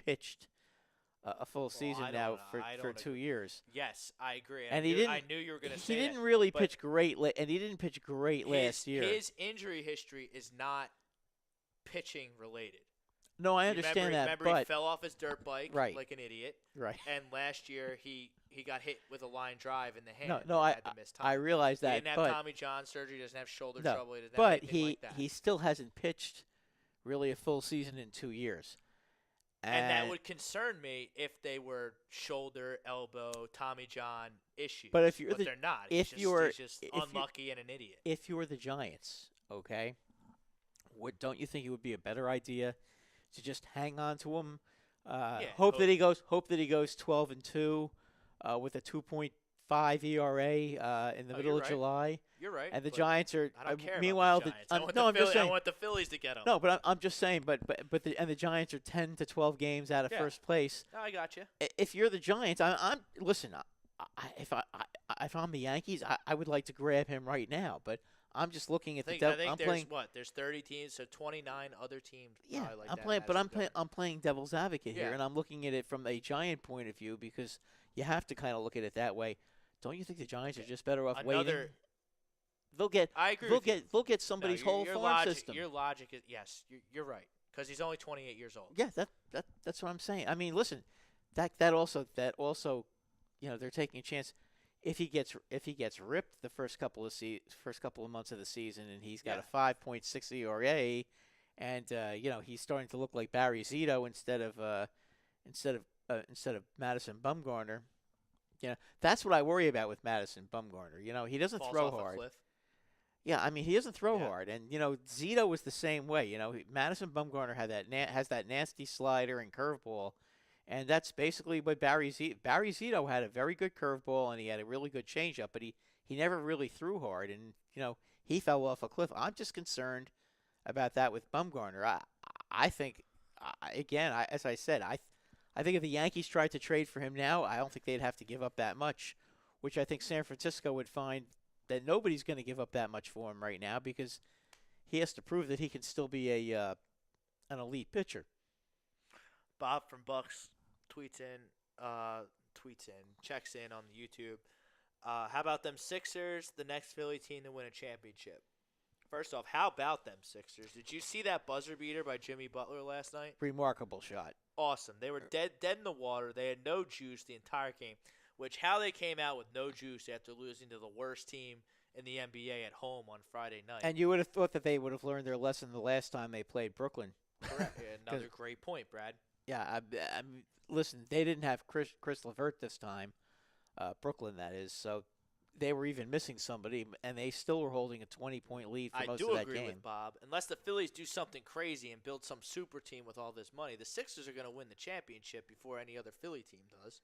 pitched a full season I now don't- for 2 years. Yes, I agree. And I knew you were going to say He didn't that. really but pitch great, and he didn't pitch great last year. His injury history is not pitching related. No, I understand remember that, he fell off his dirt bike Right. like an idiot. right. And last year he got hit with a line drive in the hand. No, and I had to miss time. I realize He that, didn't have but Tommy John surgery. He doesn't have shoulder No, trouble. He doesn't but have anything like that. he still hasn't pitched really a full season in 2 years. and that would concern me if they were shoulder, elbow, Tommy John issues. But if you're they're not. if he's you're- just if you- unlucky and an idiot. if you were the Giants, okay, don't you think it would be a better idea to just hang on to him? Hope that he goes 12-2 with a 2.5 ERA in the middle you're of right. July, You're right. and the but Giants are. I don't care. Meanwhile, about the Giants. I want no, the I'm just Phillies, saying. I want the Phillies to get him. No, but I'm just saying. But the Giants are 10 to 12 games out of Yeah. first place. No, I got you. If you're the Giants, I'm listen. If I'm the Yankees, I would like to grab him right now. But I'm just looking at I think I'm there's playing. There's 30 teams, so 29 other teams. Yeah, probably like I'm that playing, but Madison I'm playing devil's advocate here, Yeah. and I'm looking at it from a Giant point of view because you have to kind of look at it that way. Don't you think the Giants are just better off waiting? Another- They'll get I agree. they'll with you. get No, somebody's your- whole your farm logic, system. Your logic is yes. You're right because he's only 28 years old. Yeah, that's what I'm saying. I mean, listen, that also, you know, they're taking a chance. if he gets ripped the first couple of months of the season, and he's got Yeah. a 5.6 ERA, and he's starting to look like Barry Zito instead of Madison Bumgarner. That's what I worry about with Madison Bumgarner. He doesn't Falls throw off a hard. cliff. Yeah, I mean he doesn't throw Yeah. hard, and Zito was the same way. Madison Bumgarner has that nasty slider and curveball, and that's basically what Barry Zito had a very good curveball, and he had a really good changeup, but he never really threw hard, and he fell off a cliff. I'm just concerned about that with Bumgarner. I think as I said, I think if the Yankees tried to trade for him now, I don't think they'd have to give up that much, which I think San Francisco would find that nobody's going to give up that much for him right now because he has to prove that he can still be an elite pitcher. Bob from Bucks checks in on the YouTube. How about them Sixers, the next Philly team to win a championship? First off, how about them Sixers? Did you see that buzzer beater by Jimmy Butler last night? Remarkable shot. Awesome. They were dead in the water. They had no juice the entire game, which how they came out with no juice after losing to the worst team in the NBA at home on Friday night. And you would have thought that they would have learned their lesson the last time they played Brooklyn. Correct. Another great point, Brad. Yeah, listen, they didn't have Chris LeVert this time, Brooklyn that is, so they were even missing somebody, and they still were holding a 20-point lead for most of that game. I do agree with Bob. Unless the Phillies do something crazy and build some super team with all this money, the Sixers are going to win the championship before any other Philly team does.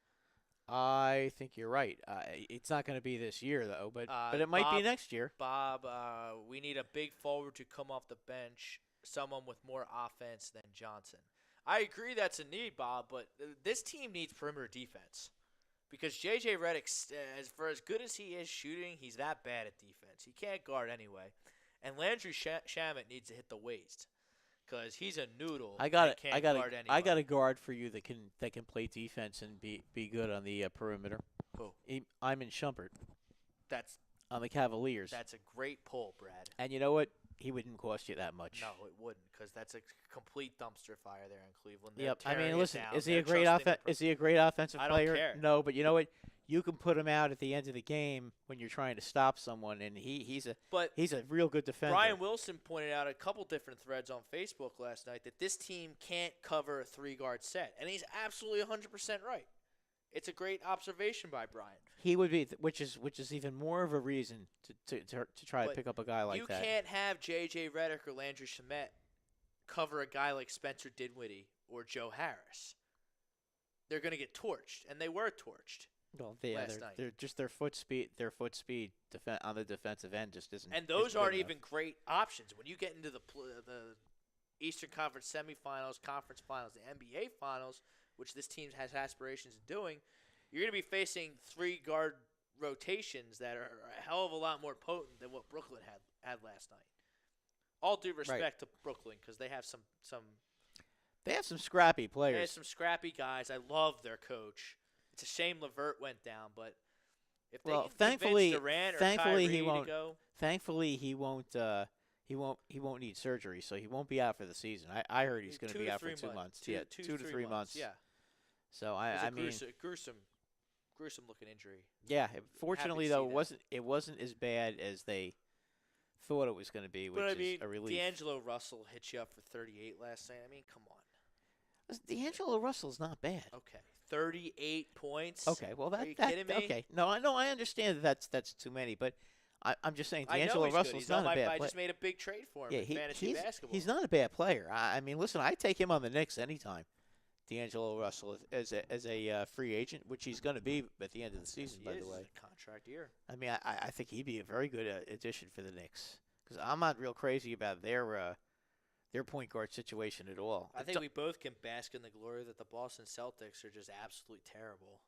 I think you're right. It's not going to be this year, though, but it might be next year. Bob, we need a big forward to come off the bench, someone with more offense than Johnson. I agree that's a need, Bob, but this team needs perimeter defense. Because J.J. Redick, for as good as he is shooting, he's that bad at defense. He can't guard anyway. And Landry Shamet needs to hit the waist because he's a noodle. I got a a guard for you that can play defense and be good on the perimeter. Who? I'm in Shumpert That's on the Cavaliers. a great pull, Brad. And you know what? He wouldn't cost you that much. No, it wouldn't, because that's a complete dumpster fire there in Cleveland. Yep. I Tearing mean, it listen, down. is he a They're great trusting the Is he a great offensive I don't player? care. No, but you know what? You can put him out at the end of the game when you're trying to stop someone, and he's a real good defender. Brian Wilson pointed out a couple different threads on Facebook last night that this team can't cover a three-guard set, and he's absolutely 100% right. It's a great observation by Brian. He would be, which is even more of a reason to try to But pick up a guy like that. You can't have J.J. Redick or Landry Shamet cover a guy like Spencer Dinwiddie or Joe Harris. They're going to get torched, and they were torched. Well, last night. they're just their foot speed on the defensive end just isn't. And those isn't aren't good enough. even great options. When you get into the Eastern Conference semifinals, conference finals, the NBA finals, which this team has aspirations of doing, you're going to be facing three-guard rotations that are a hell of a lot more potent than what Brooklyn had last night. All due respect to Brooklyn, because they have some They have some scrappy they players. have some scrappy guys. I love their coach. It's a shame LeVert went down, but if they can thankfully, convince Durant or thankfully Kyrie he won't. to go, Thankfully, he won't. He won't need surgery, so he won't be out for the season. I heard he's going to be out for 2 months. Two to 3 months. Yeah. So It was I a mean, gruesome looking injury. yeah. Fortunately, see though, that. it wasn't as bad as they thought it was going to be, which But I is mean, a relief. D'Angelo Russell hit you up for 38 last night. I mean, come on. D'Angelo Russell's not bad. Okay, 38 points. Okay, well Are you kidding me? okay. No, I understand that's too many, but I'm just saying I know D'Angelo he's good. Russell's He's not on a my. bad I player. just made a big trade for him Yeah, in fantasy basketball. he's not a bad player. I mean, listen, I take him on the Knicks anytime. D'Angelo Russell as a free agent, which he's going to be at the end of the season, He by is. the way. It's a contract year. I mean, I think he'd be a very good addition for the Knicks because I'm not real crazy about their point guard situation at all. I think we both can bask in the glory that the Boston Celtics are just absolutely terrible.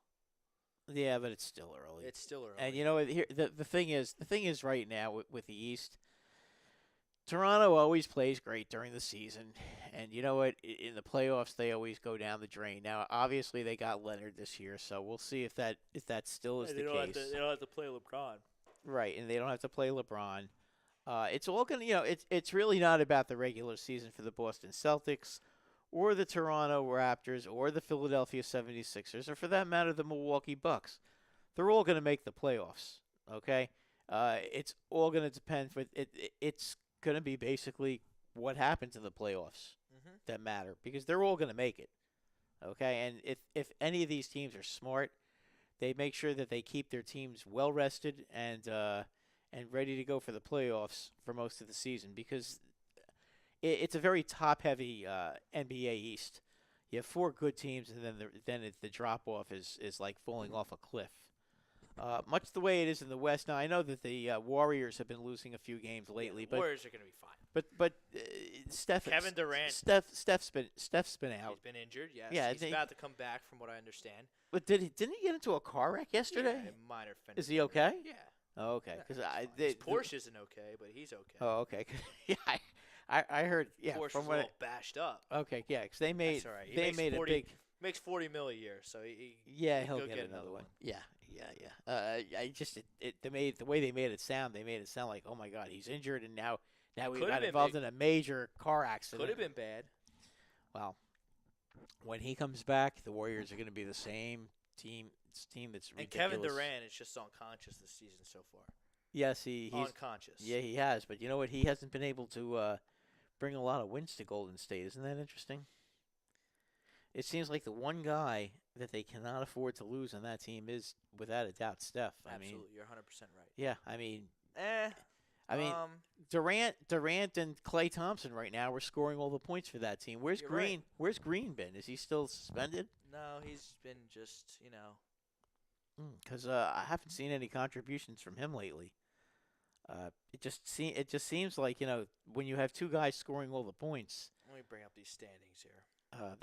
Yeah, but it's still early. It's still early. And you know here the thing is right now with the East, Toronto always plays great during the season, and you know what? In the playoffs they always go down the drain. Now, obviously they got Leonard this year, so we'll see if that still is the case. They don't have to play LeBron. Right, and they don't have to play LeBron. It's all gonna, it's really not about the regular season for the Boston Celtics, or the Toronto Raptors, or the Philadelphia 76ers, or for that matter, the Milwaukee Bucks. they're all going to make the playoffs. Okay, it's all going to depend. It's going to be basically what happens in the playoffs that matter because they're all going to make it. Okay, and if any of these teams are smart, they make sure that they keep their teams well rested and ready to go for the playoffs for most of the season because it's a very top-heavy NBA East. You have 4 good teams, and then the drop-off is like falling off a cliff. Much the way it is in the West. Now, I know that the Warriors have been losing a few games lately, The Warriors are going to be fine. but Kevin Durant. Steph's been out. He's been injured, yes. Yeah, he's about to come back from what I understand. But didn't he get into a car wreck yesterday? Yeah, a minor fender. Is he okay? Yeah. Oh, okay. Because His Porsche isn't okay, but he's okay. Oh, okay. Yeah, I heard. Yeah, Porsche from is what. all bashed up. Okay, yeah, because they made That's all right. He they makes made 40, a big. Makes $40 million a year, so Yeah, he'll go get another one. Yeah. I just the way they made it sound like, oh my God, he's injured and now he got involved in a major car accident. could have been bad. Well, when he comes back, the Warriors are going to be the same team that's ridiculous. And Kevin Durant is just unconscious this season so far. Yes, he's unconscious. Yeah, he has, but you know what? He hasn't been able to bring a lot of wins to Golden State. Isn't that interesting? It seems like the one guy that they cannot afford to lose on that team is, without a doubt, Steph. Absolutely, you're 100% right. Yeah, I mean, Durant and Klay Thompson right now are scoring all the points for that team. Where's You're Green? right. Where's Green been? Is he still suspended? No, he's been just, Because I haven't seen any contributions from him lately. It just seems like when you have 2 guys scoring all the points. Let me bring up these standings here.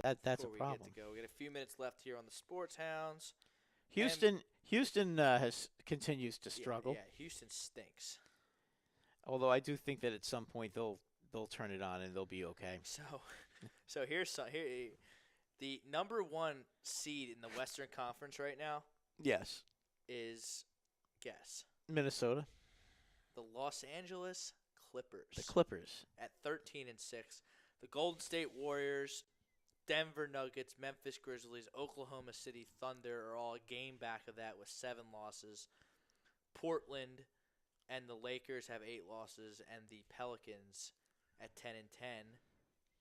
That's a Before problem. We get to go. We got a few minutes left here on the Sports Hounds. Houston continues to struggle. Yeah, Houston stinks. Although I do think that at some point they'll turn it on and they'll be okay. So here the number 1 seed in the Western Conference right now Yes, is guess Minnesota, the Los Angeles Clippers. the Clippers. At 13-6, the Golden State Warriors, Denver Nuggets, Memphis Grizzlies, Oklahoma City Thunder are all a game back of that with 7 losses. Portland and the Lakers have 8 losses, and the Pelicans at 10-10,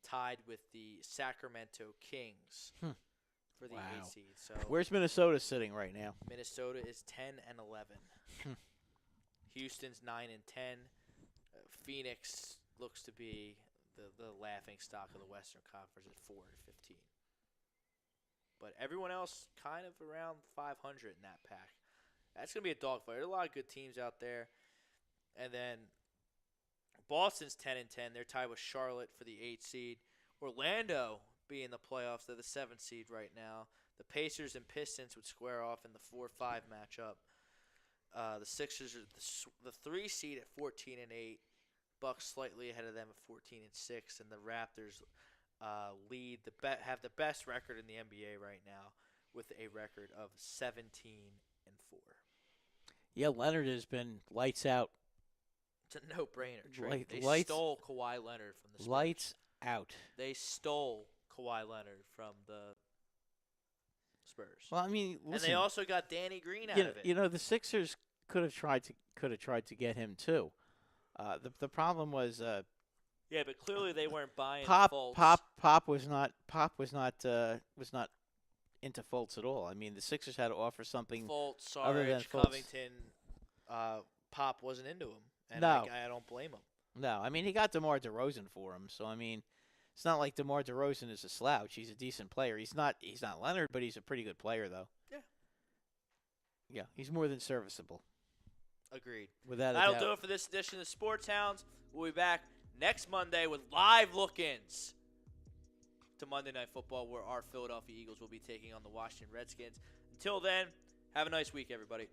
tied with the Sacramento Kings for the 8 seed. So Where's Minnesota sitting right now? Minnesota is 10-11. Houston's 9-10. Phoenix looks to be the laughing stock of the Western Conference at 4-15. But everyone else kind of around 500 in that pack. That's going to be a dogfight. There are a lot of good teams out there. And then Boston's 10-10. They're tied with Charlotte for the 8th seed. Orlando being in the playoffs. They're the 7th seed right now. The Pacers and Pistons would square off in the 4-5 matchup. The Sixers are the 3 seed at 14-8. Bucks slightly ahead of them at 14-6, and the Raptors have the best record in the NBA right now with a record of 17-4. Yeah, Leonard has been lights out. It's a no-brainer trade. They Lights- stole Kawhi Leonard from the Spurs. Lights out. They stole Kawhi Leonard from the Spurs. Well, I mean, and listen, they also got Danny Green out of it. the Sixers could have tried to get him too. The problem was Yeah, but clearly they weren't buying Pop Fultz. was not into Fultz at all. I mean, the Sixers had to offer something. Fultz, other than Sarge, Fultz. Covington, Pop wasn't into him. And No. I don't blame him. No, I mean he got DeMar DeRozan for him. So I mean, it's not like DeMar DeRozan is a slouch. He's a decent player. He's not Leonard, but he's a pretty good player though. Yeah. Yeah, he's more than serviceable. Agreed. Without a That'll doubt. do it for this edition of Sports Hounds. We'll be back next Monday with live look-ins to Monday Night Football, where our Philadelphia Eagles will be taking on the Washington Redskins. Until then, have a nice week, everybody.